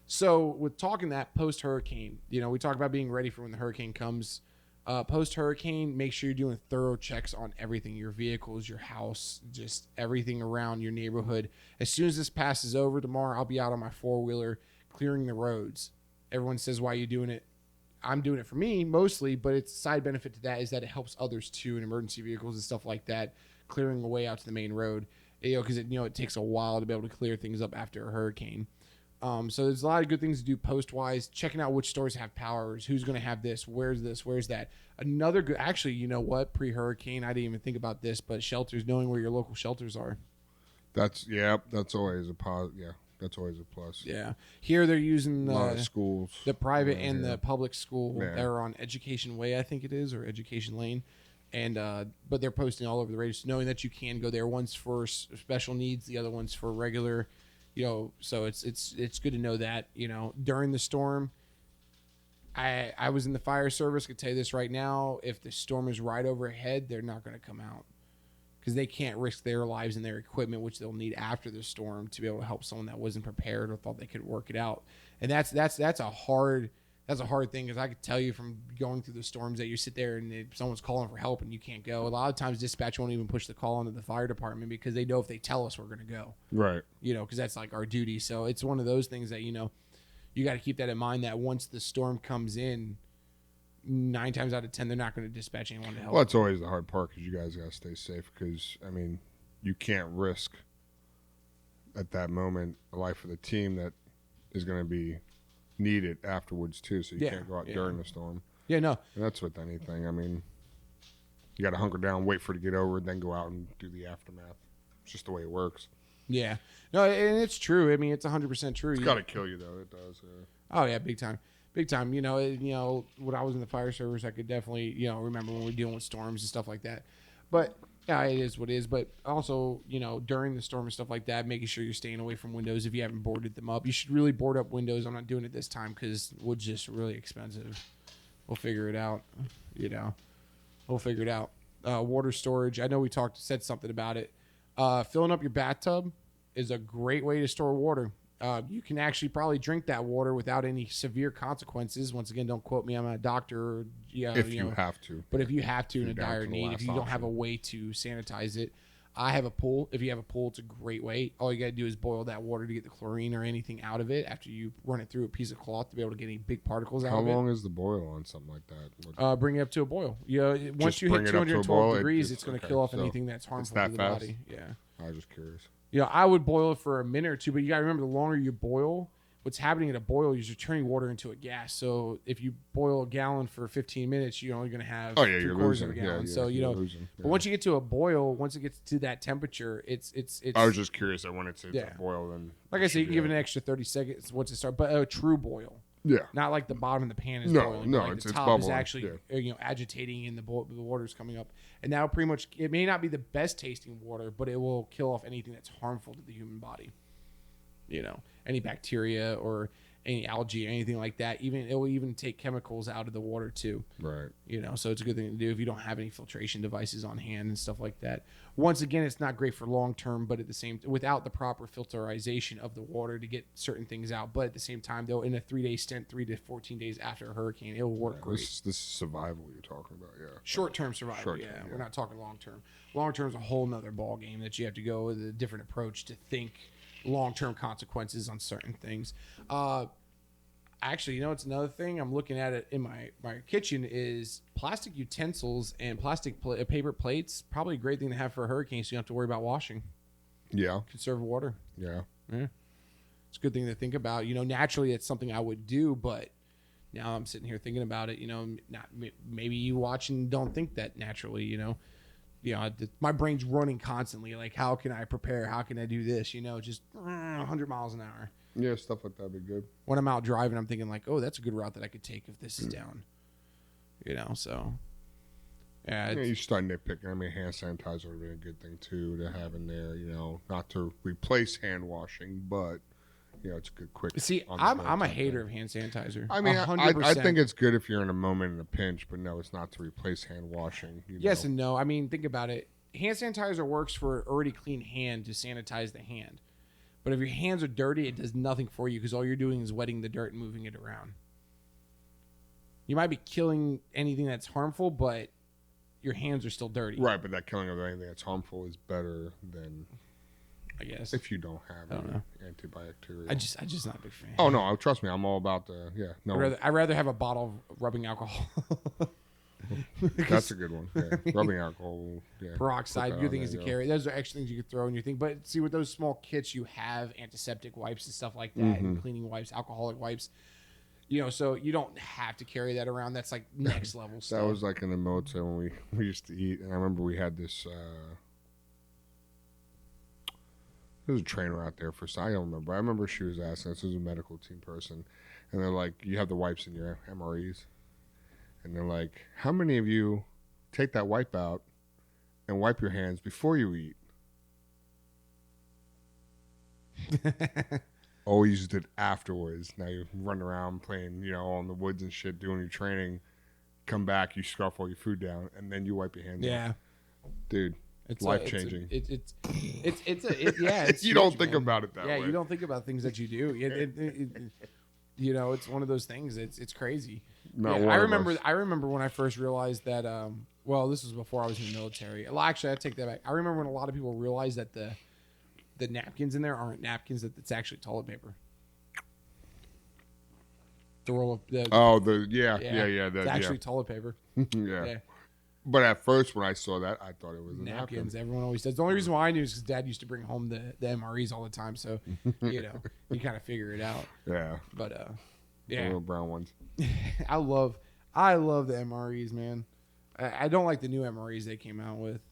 So with talking that post hurricane, we talk about being ready for when the hurricane comes. Post hurricane, make sure you're doing thorough checks on everything, your vehicles, your house, just everything around your neighborhood. As soon as this passes over tomorrow, I'll be out on my 4-wheeler clearing the roads. Everyone says, why are you doing it? I'm doing it for me mostly, but it's a side benefit to that is that it helps others too in emergency vehicles and stuff like that, clearing the way out to the main road. Because it takes a while to be able to clear things up after a hurricane. So there's a lot of good things to do post-wise, checking out which stores have powers, who's going to have this, where's that. Another good, actually, you know what, pre-hurricane, I didn't even think about this, but shelters, knowing where your local shelters are. That's always that's always a plus. Yeah. Here they're using a lot of schools, the private and the public school. Yeah. They're on Education Way, I think it is, or Education Lane. And but they're posting all over the radio, so knowing that you can go there. One's for special needs, the other one's for regular. So it's good to know that, during the storm. I was in the fire service. I could tell you this right now. If the storm is right overhead, they're not going to come out because they can't risk their lives and their equipment, which they'll need after the storm, to be able to help someone that wasn't prepared or thought they could work it out. And that's a hard thing, because I could tell you from going through the storms that you sit there and someone's calling for help and you can't go. A lot of times dispatch won't even push the call onto the fire department because they know if they tell us, we're going to go. Right. Because that's like our duty. So it's one of those things that, you got to keep that in mind, that once the storm comes in, 9 times out of 10, they're not going to dispatch anyone to help. Well, that's always the hard part, because you guys got to stay safe, because, you can't risk at that moment a life of the team that is going to be needed afterwards too, so you can't go out during the storm. Yeah, no. And that's with anything. You got to hunker down, wait for it to get over, then go out and do the aftermath. It's just the way it works. Yeah. No, and it's true. It's 100% true. It's got to kill you, though. It does. Oh, yeah, big time. Big time. When I was in the fire service, I could definitely, remember when we were dealing with storms and stuff like that. But yeah, it is what it is. But also, during the storm and stuff like that, making sure you're staying away from windows if you haven't boarded them up. You should really board up windows. I'm not doing it this time because wood's just really expensive. We'll figure it out. We'll figure it out. Water storage. I know we said something about it. Filling up your bathtub is a great way to store water. You can actually probably drink that water without any severe consequences. Once again, don't quote me. I'm not a doctor. Or, if you have to. But if you have to in a down dire to the need, if you last don't have a way to sanitize it. I have a pool. If you have a pool, it's a great way. All you got to do is boil that water to get the chlorine or anything out of it after you run it through a piece of cloth to be able to get any big particles out How of it. How long is the boil on something like that? Bring it up to a boil. Once you hit 212 degrees, it's going to kill off anything that's harmful to the fast? body. Yeah. I was just curious. I would boil it for a minute or two, but you got to remember, the longer you boil, what's happening at a boil is you're turning water into a gas. So if you boil a gallon for 15 minutes, you're only going to have 3/4 of a gallon. So losing. But once you get to a boil, once it gets to that temperature, it's. I was just curious. I wanted to boil, then like I said, you can give it an extra 30 seconds once it starts, but a true boil. Yeah. Not like the bottom of the pan is No, boiling. no, like it's the top bubbling. is actually agitating and the water's coming up. And that'll pretty much, it may not be the best tasting water, but it will kill off anything that's harmful to the human body. Any bacteria or any algae or anything like that. It will even take chemicals out of the water too. Right. So it's a good thing to do if you don't have any filtration devices on hand and stuff like that. Once again, it's not great for long term, but at the same, without the proper filterization of the water to get certain things out. But at the same time, though, in a 3-day stint, 3 to 14 days after a hurricane, it will work great. This is survival you're talking about, yeah. Short-term survival, Short-term, yeah. We're not talking long-term. Long-term is a whole nother ball game that you have to go with a different approach to think long-term consequences on certain things. Actually, it's another thing I'm looking at it in my kitchen is plastic utensils and plastic paper plates. Probably a great thing to have for a hurricane, so you don't have to worry about washing. Yeah. Conserve water. Yeah. It's a good thing to think about. Naturally, it's something I would do, but now I'm sitting here thinking about it. Maybe you watch and don't think that naturally. My brain's running constantly. Like, how can I prepare? How can I do this? Just 100 miles an hour. Yeah, stuff like that would be good. When I'm out driving, I'm thinking like, oh, that's a good route that I could take if this is down. So. Yeah, you start nitpicking. Hand sanitizer would be a good thing too to have in there. Not to replace hand washing, but it's a good quick. See, I'm a hater of hand sanitizer. I think it's good if you're in a moment in a pinch, but no, it's not to replace hand washing. Yes and no. Think about it. Hand sanitizer works for an already clean hand to sanitize the hand. But if your hands are dirty, it does nothing for you because all you're doing is wetting the dirt and moving it around. You might be killing anything that's harmful, but your hands are still dirty. Right, but that killing of anything that's harmful is better than, I guess. if you don't have I don't know. antibacterial. I just not a big fan. Oh no, trust me, I'm all about the no. I'd rather have a bottle of rubbing alcohol. That's a good one. Yeah. Rubbing alcohol, Peroxide, good things to carry. Those are extra things you could throw in your thing. But see, with those small kits, you have antiseptic wipes and stuff like that, and cleaning wipes, alcoholic wipes. So you don't have to carry that around. That's like next level stuff. That was like in the military when we used to eat, and I remember we had this. There was a trainer out there for. I don't remember. I remember she was asking us. This was a medical team person, and they're like, "You have the wipes in your MREs," and they're like, "How many of you take that wipe out and wipe your hands before you eat?" Always did afterwards. Now you run around playing, all in the woods and shit, doing your training. Come back, you scarf all your food down, and then you wipe your hands. Yeah, dude, it's life changing. It's you don't think about it that way. Yeah, you don't think about things that you do. It's one of those things. It's crazy. I remember when I first realized that. Well, this was before I was in the military. Well, actually, I take that back. I remember when a lot of people realized that the napkins in there aren't napkins; that it's actually toilet paper. The roll of it's actually toilet paper. yeah. But at first, when I saw that, I thought it was napkins. Everyone always says. The only reason why I knew is because Dad used to bring home the MREs all the time, so you kind of figure it out. Yeah. But the little brown ones. I love the MREs, man. I don't like the new MREs they came out with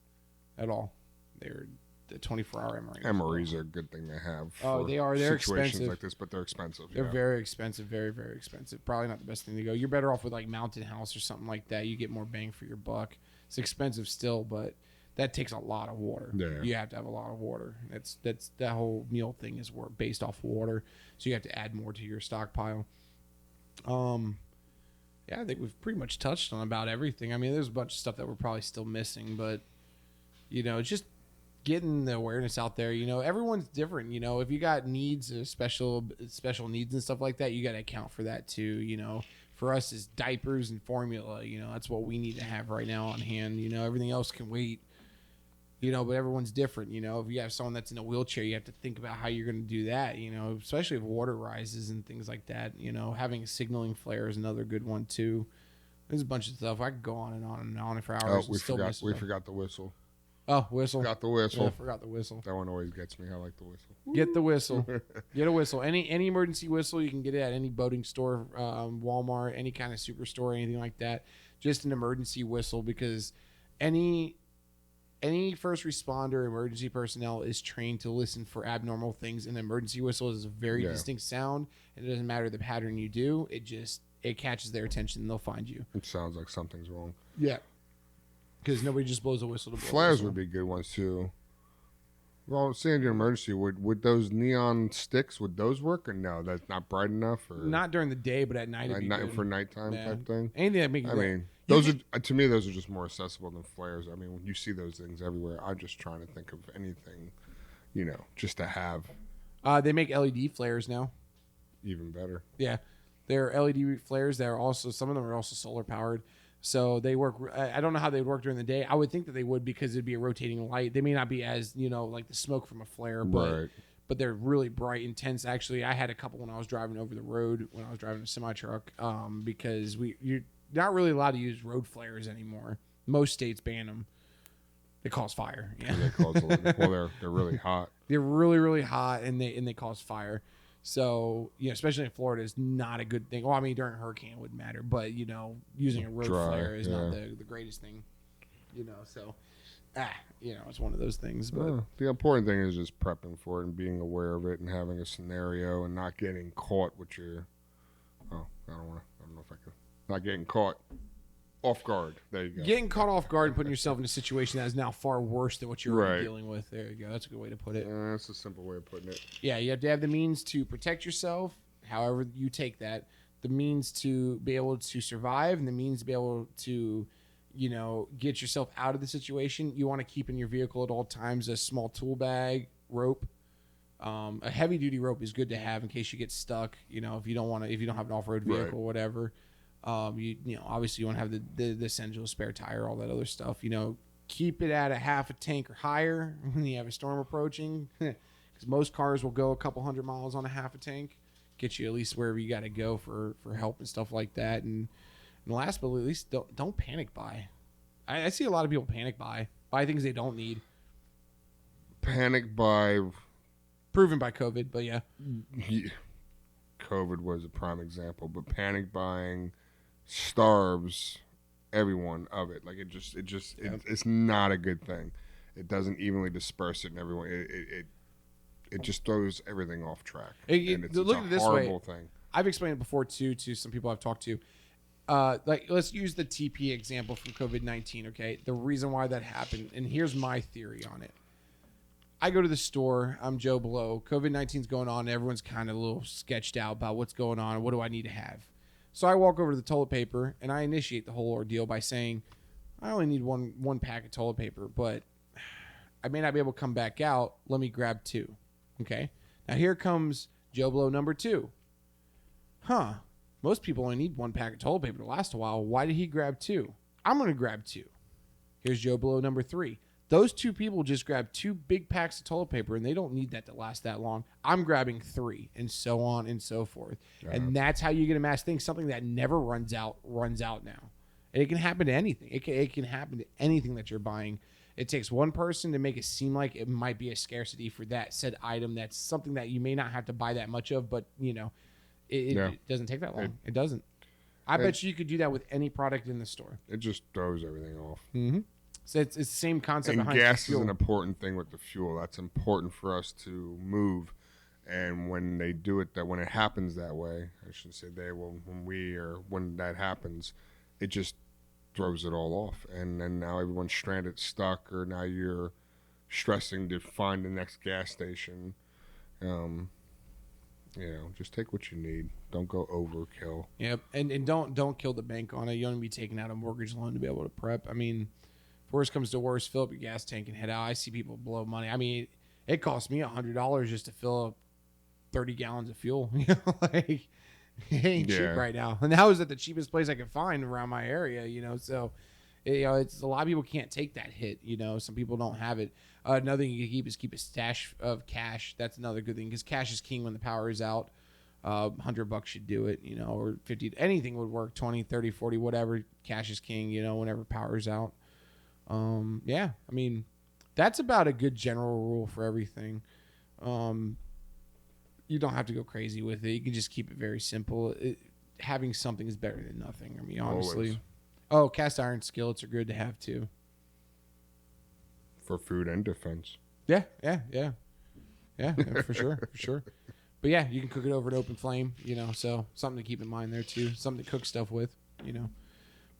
at all. They're the 24-hour MREs. MREs are a good thing to have. Oh, they are. They're situations expensive. like this, but they're expensive. They're very expensive, very, very expensive. Probably not the best thing to go. You're better off with like Mountain House or something like that. You get more bang for your buck. It's expensive still, but that takes a lot of water. Yeah. You have to have a lot of water. That's that whole meal thing is based off water, so you have to add more to your stockpile. I think we've pretty much touched on about everything. I mean, there's a bunch of stuff that we're probably still missing, but just getting the awareness out there. Everyone's different. If you got needs, special needs and stuff like that, you got to account for that too. For us, is diapers and formula. That's what we need to have right now on hand. Everything else can wait. But everyone's different. If you have someone that's in a wheelchair, you have to think about how you're going to do that. Especially if water rises and things like that. Having a signaling flare is another good one too. There's a bunch of stuff. I could go on and on and on for hours. Oh, we forgot the whistle. Oh, whistle. Forgot the whistle. Yeah, I forgot the whistle. That one always gets me. I like the whistle. Get the whistle. Get a whistle. Any emergency whistle, you can get it at any boating store, Walmart, any kind of superstore, anything like that. Just an emergency whistle, because any first responder, emergency personnel is trained to listen for abnormal things. An emergency whistle is a very distinct sound, and it doesn't matter the pattern you do. It catches their attention, and they'll find you. It sounds like something's wrong. Yeah. Because nobody just blows a whistle to blow Flares would be good ones too. Well, say in your emergency, would those neon sticks, would those work, or no? That's not bright enough, or not during the day, but at night. For nighttime type thing. Anything that makes. I mean, those are to me. Those are just more accessible than flares. I mean, when you see those things everywhere, I'm just trying to think of anything, just to have. They make LED flares now. Even better. Yeah, they're LED flares. They're also, some of them are also solar powered. So they work. I don't know how they would work during the day. I would think that they would, because it'd be a rotating light. They may not be as, like the smoke from a flare, but they're really bright, intense. Actually, I had a couple when I was driving over the road, when I was driving a semi truck, because you're not really allowed to use road flares anymore. Most states ban them. They cause fire. Yeah. They're really hot. They're really, really hot, and they cause fire. So, especially in Florida, is not a good thing. Well, I mean, during a hurricane it wouldn't matter, but, using a road flare is not the greatest thing, so, it's one of those things. But the important thing is just prepping for it and being aware of it and having a scenario and not getting caught with your, I don't know if I could, not getting caught off guard. There you go. Getting caught off guard and putting yourself in a situation that is now far worse than what you're already dealing with. There you go. That's a good way to put it. That's a simple way of putting it. Yeah, you have to have the means to protect yourself, however you take that, the means to be able to survive, and the means to be able to, get yourself out of the situation. You want to keep in your vehicle at all times a small tool bag, rope, A heavy duty rope is good to have in case you get stuck. You know, if you don't have an off road vehicle Right. or whatever. You know, obviously you want to have the essential spare tire, all that other stuff. You know, keep it at a half a tank or higher when you have a storm approaching, because most cars will go a couple 100 miles on a half a tank, get you at least wherever you got to go for help and stuff like that. And last but at least, don't panic buy. I see a lot of people panic buy things they don't need. Panic buy. Proven by COVID, but yeah. COVID was a prime example, but panic buying starves everyone of it. Like it's not a good thing. It doesn't evenly disperse it, and everyone it just throws everything off track. And it's look a at it this horrible way. thing. I've explained it before too to some people I've talked to. Like, let's use the TP example from COVID-19. Okay, the reason why that happened, and here's my theory on it. I go to the store. I'm Joe Blow. COVID-19's going on. Everyone's kind of a little sketched out about what's going on. What do I need to have? So I walk over to the toilet paper and I initiate the whole ordeal by saying, I only need one pack of toilet paper, but I may not be able to come back out. Let me grab 2. Okay. Now here comes Joe Blow number 2. Most people only need 1 pack of toilet paper to last a while. Why did he grab 2? I'm going to grab 2. Here's Joe Blow number 3. Those 2 people just grabbed 2 big packs of toilet paper, and they don't need that to last that long. I'm grabbing 3, and so on and so forth. And that's how you get a mass thing. Something that never runs out now. And it can happen to anything. It can happen to anything that you're buying. It takes one person to make it seem like it might be a scarcity for that said item. That's something that you may not have to buy that much of, but, you know, it doesn't take that long. It doesn't. I bet you could do that with any product in the store. It just throws everything off. Mm-hmm. So it's the same concept And behind gas fuel. is an important thing with the fuel. That's important for us to move. And when they do it, when it happens that way, I should say when that happens, it just throws it all off. And then now everyone's stranded, stuck, or now you're stressing to find the next gas station. Just take what you need. Don't go overkill. Yep, and don't kill the bank on it. You don't need to be taking out a mortgage loan to be able to prep. I mean, if worst comes to worst, fill up your gas tank and head out. I see people blow money. I mean, it cost me $100 just to fill up 30 gallons of fuel. You know, like, it ain't cheap right now. And that was at the cheapest place I could find around my area. You know, so it's a lot of people can't take that hit. You know, some people don't have it. Another thing you can keep a stash of cash. That's another good thing because cash is king when the power is out. $100 should do it, you know, or 50, anything would work, 20, 30, 40, whatever. Cash is king, you know, whenever power's out. I mean, that's about a good general rule for everything. You don't have to go crazy with it. You can just keep it very simple. Having something is better than nothing. I mean, honestly. Always. Oh, cast iron skillets are good to have too. For food and defense. Yeah, for sure. But yeah, you can cook it over an open flame, you know, so something to keep in mind there too. Something to cook stuff with, you know.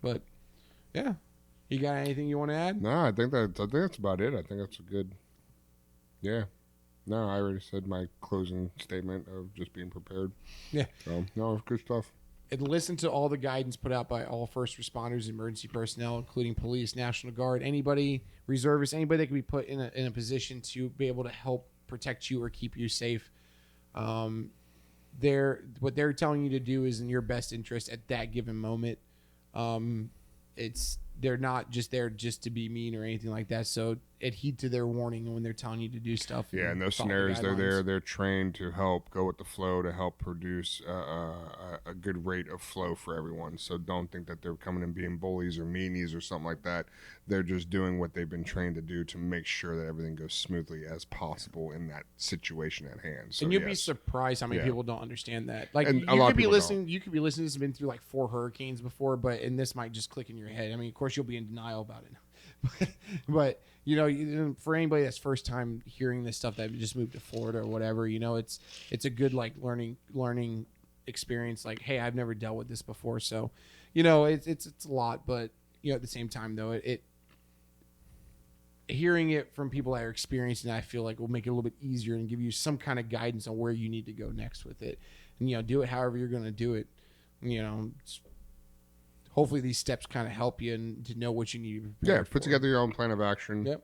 But yeah. You got anything you want to add? No, I think that's about it. I think that's a good. Yeah. No, I already said my closing statement of just being prepared. Yeah. So no, it's good stuff. And listen to all the guidance put out by all first responders, emergency personnel, including police, National Guard, anybody, reservists, anybody that can be put in a position to be able to help protect you or keep you safe. What they're telling you to do is in your best interest at that given moment. They're not just there just to be mean or anything like that. So adhere to their warning when they're telling you to do stuff. Yeah, in those scenarios, they're trained to help go with the flow to help produce a good rate of flow for everyone. So don't think that they're coming and being bullies or meanies or something like that. They're just doing what they've been trained to do to make sure that everything goes smoothly as possible in that situation at hand. So, and you'll be surprised how many people don't understand that. Like, and you could be listening to this has been through like 4 hurricanes before, and this might just click in your head. I mean, of course you'll be in denial about it, but you know, for anybody that's first time hearing this stuff that just moved to Florida or whatever, you know, it's a good like learning experience. Like, hey, I've never dealt with this before, so you know, it's a lot, but you know, at the same time though, it hearing it from people that are experienced, and I feel like will make it a little bit easier and give you some kind of guidance on where you need to go next with it, and you know, do it however you're going to do it. You know, hopefully these steps kind of help you and to know what you need to prepare put together your own plan of action. Yep.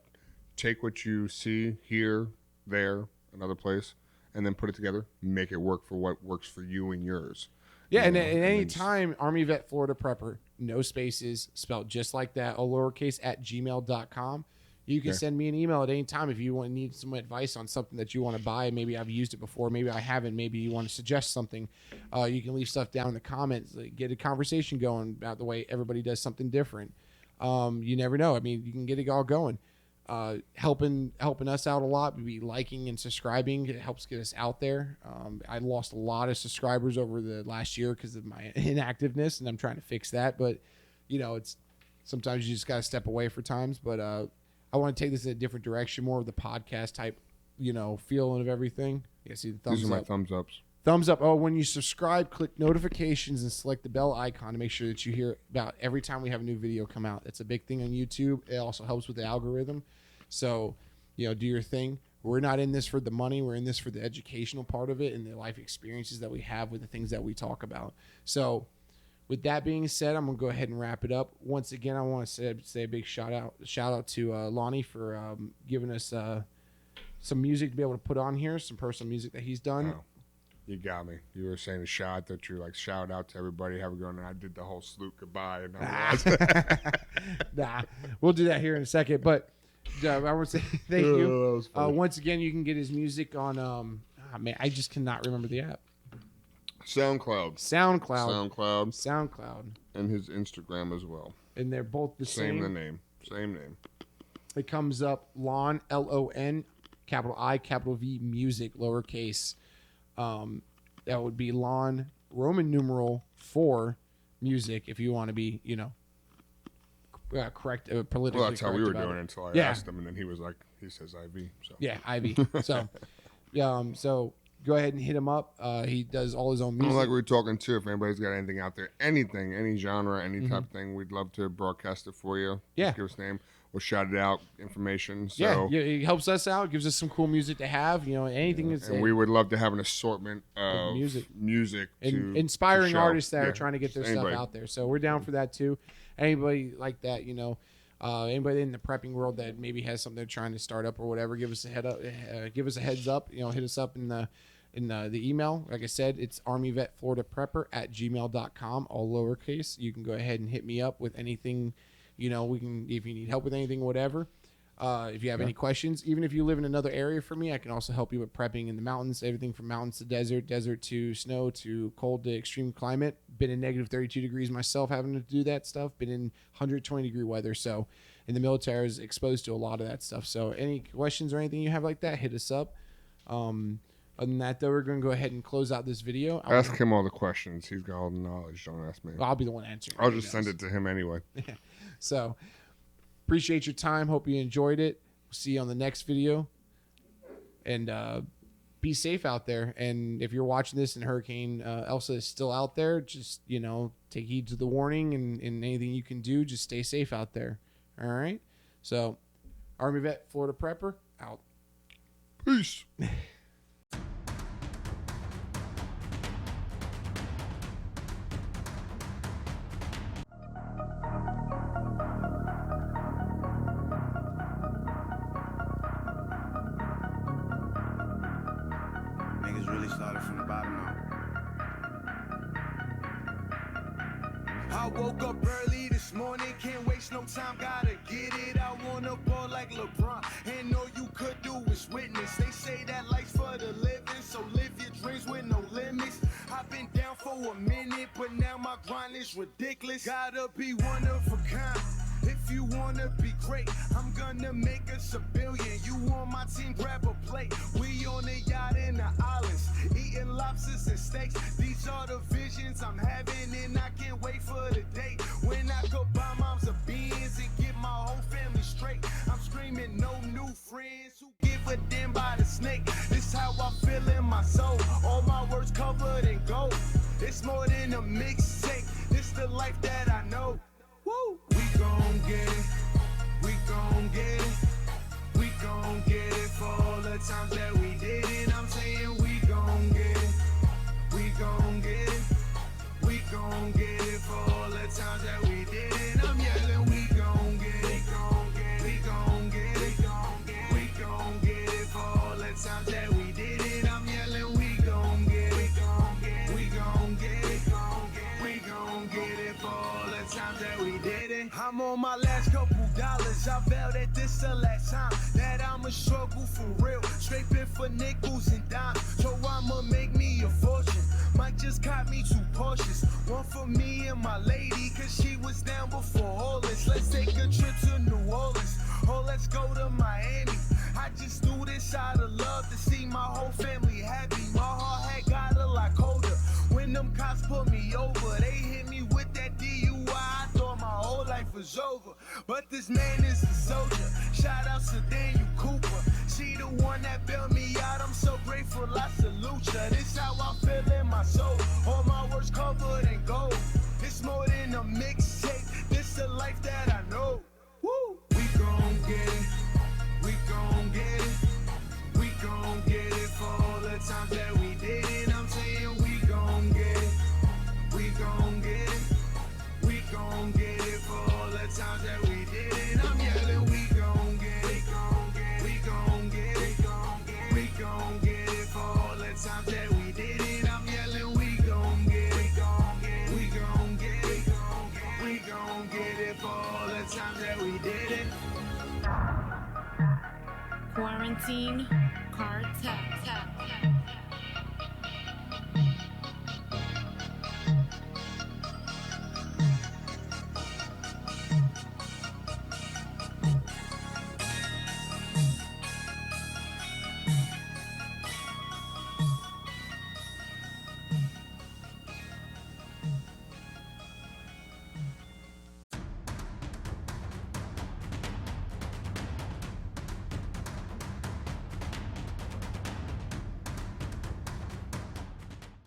Take what you see here, there, another place, and then put it together, make it work for what works for you and yours. Yeah, and know, at and any then just- time, Army Vet Florida Prepper, no spaces, spelled just like that, all lowercase, at gmail.com. You can Okay. send me an email at any time if you need some advice on something that you want to buy. Maybe I've used it before, maybe I haven't. Maybe you want to suggest something. You can leave stuff down in the comments, get a conversation going about the way everybody does something different. You never know. I mean, you can get it all going. Helping us out a lot would be liking and subscribing. It helps get us out there. I lost a lot of subscribers over the last year because of my inactiveness, and I'm trying to fix that. But it's sometimes you just got to step away for times. But I want to take this in a different direction, more of the podcast type, feeling of everything. Yeah, see the thumbs These are my up. thumbs ups. Thumbs up. Oh, when you subscribe, click notifications and select the bell icon to make sure that you hear about every time we have a new video come out. That's a big thing on YouTube. It also helps with the algorithm. So, do your thing. We're not in this for the money. We're in this for the educational part of it and the life experiences that we have with the things that we talk about. So, with that being said, I'm going to go ahead and wrap it up. Once again, I want to say a big shout out to Lonnie for giving us some music to be able to put on here, some personal music that he's done. Oh, you got me. You were saying a shout that you're like, shout out to everybody. Have a good one. And I did the whole salute goodbye. And Nah, we'll do that here in a second. But I want to say thank you. that was funny. Once again, you can get his music on, man, I just cannot remember the app. SoundCloud. SoundCloud. And his Instagram as well. And they're both the Same same. name. It comes up Lon, Lon, capital I, capital V, music, lowercase. That would be Lon, Roman numeral 4, music, if you want to be, correct, politically Well, that's how we correct were about doing it. it until I Yeah. asked him, and then he was like, he says IV. So Yeah, Ivy. So, so go ahead and hit him up. He does all his own music. like we were talking too, if anybody's got anything out there, anything, any genre, any type of thing, we'd love to broadcast it for you. Yeah. Just give us a name. We'll shout it out, information. So, yeah, it helps us out. Gives us some cool music to have. Anything that's and we would love to have an assortment of music and to inspiring show. artists that Yeah, are trying to get their just stuff anybody. out there. So we're down for that too. Anybody like that, anybody in the prepping world that maybe has something they're trying to start up or whatever, give us a heads up. Hit us up in the email. Like I said, it's armyvetfloridaprepper@gmail.com, all lowercase. You can go ahead and hit me up with anything. We can, if you need help with anything, whatever. If you have any questions, even if you live in another area for me, I can also help you with prepping in the mountains, everything from mountains to desert, desert to snow, to cold to extreme climate. Been in negative 32 degrees myself having to do that stuff. Been in 120 degree weather. So in the military, I was exposed to a lot of that stuff. So any questions or anything you have like that, hit us up. Other than that, though, we're going to go ahead and close out this video. Ask him all the questions. He's got all the knowledge. Don't ask me. I'll be the one answering. I'll He just send knows. it to him anyway. So appreciate your time. Hope you enjoyed it. We'll see you on the next video. And be safe out there. And if you're watching this and Hurricane Elsa is still out there, just, take heed to the warning and anything you can do. Just stay safe out there. All right. So Army Vet Florida Prepper out. Peace. Niggas really started from the bottom up. I woke up early this morning, can't waste no time, gotta get it. I wanna ball like LeBron, and all you could do is witness. They say that life's for the living, so live your dreams with no limits. I've been down for a minute, but now my grind is ridiculous. Gotta be one of a kind. If you wanna be great, I'm gonna make us $1 billion. You on my team, grab a plate. We on a yacht in the islands, eating lobsters and steaks. These are the visions I'm having, and I can't wait for the day when I go buy moms a Benz and get my whole family straight. I'm screaming, no new friends who give a damn by the snake. This how I feel in my soul. All my words covered in gold. It's more than a mixtape. This the life that I know. Woo! We gon' get it. We gon' get it. We gon' get it for all the times that we did it. I'm saying we gon' get it. We gon' get it. We gon' get it for all the times that we did it. I'm yelling, we gon' get it. We gon' get it. We gon' get it. We gon' get it for all the times that we did it. I'm yelling. on my last couple dollars. I vow that this the last time that I'ma struggle for real. Scraping for nickels and dimes, so I'ma make me a fortune. Might just caught me two Porsches, one for me and my lady, cause she was down before all this. Let's take a trip to New Orleans, or let's go to Miami. I just do this out of love to see my whole family happy. My heart had got a lot colder when them cops put me over. They hit me with that DUI, I thought my whole life was over. But this man is a soldier, shout out to Daniel Cooper. She the one that bailed me out, I'm so grateful, I salute ya. This how I feel in my soul, all my words covered in gold. It's more than a mixtape, this the life that I know. Woo! We gon' get it, we gon' get it, we gon' get it for all the times that we did it. I'm saying we gon' get it, we gon' get it, we gon' get it for all the times that we did it. I'm yelling we gon' get it, we gon' get it, we gon' get it for all the times that we did it. I'm yelling we gon' get it, we gon' get it, we gon' get it for all the times that we did it. Quarantine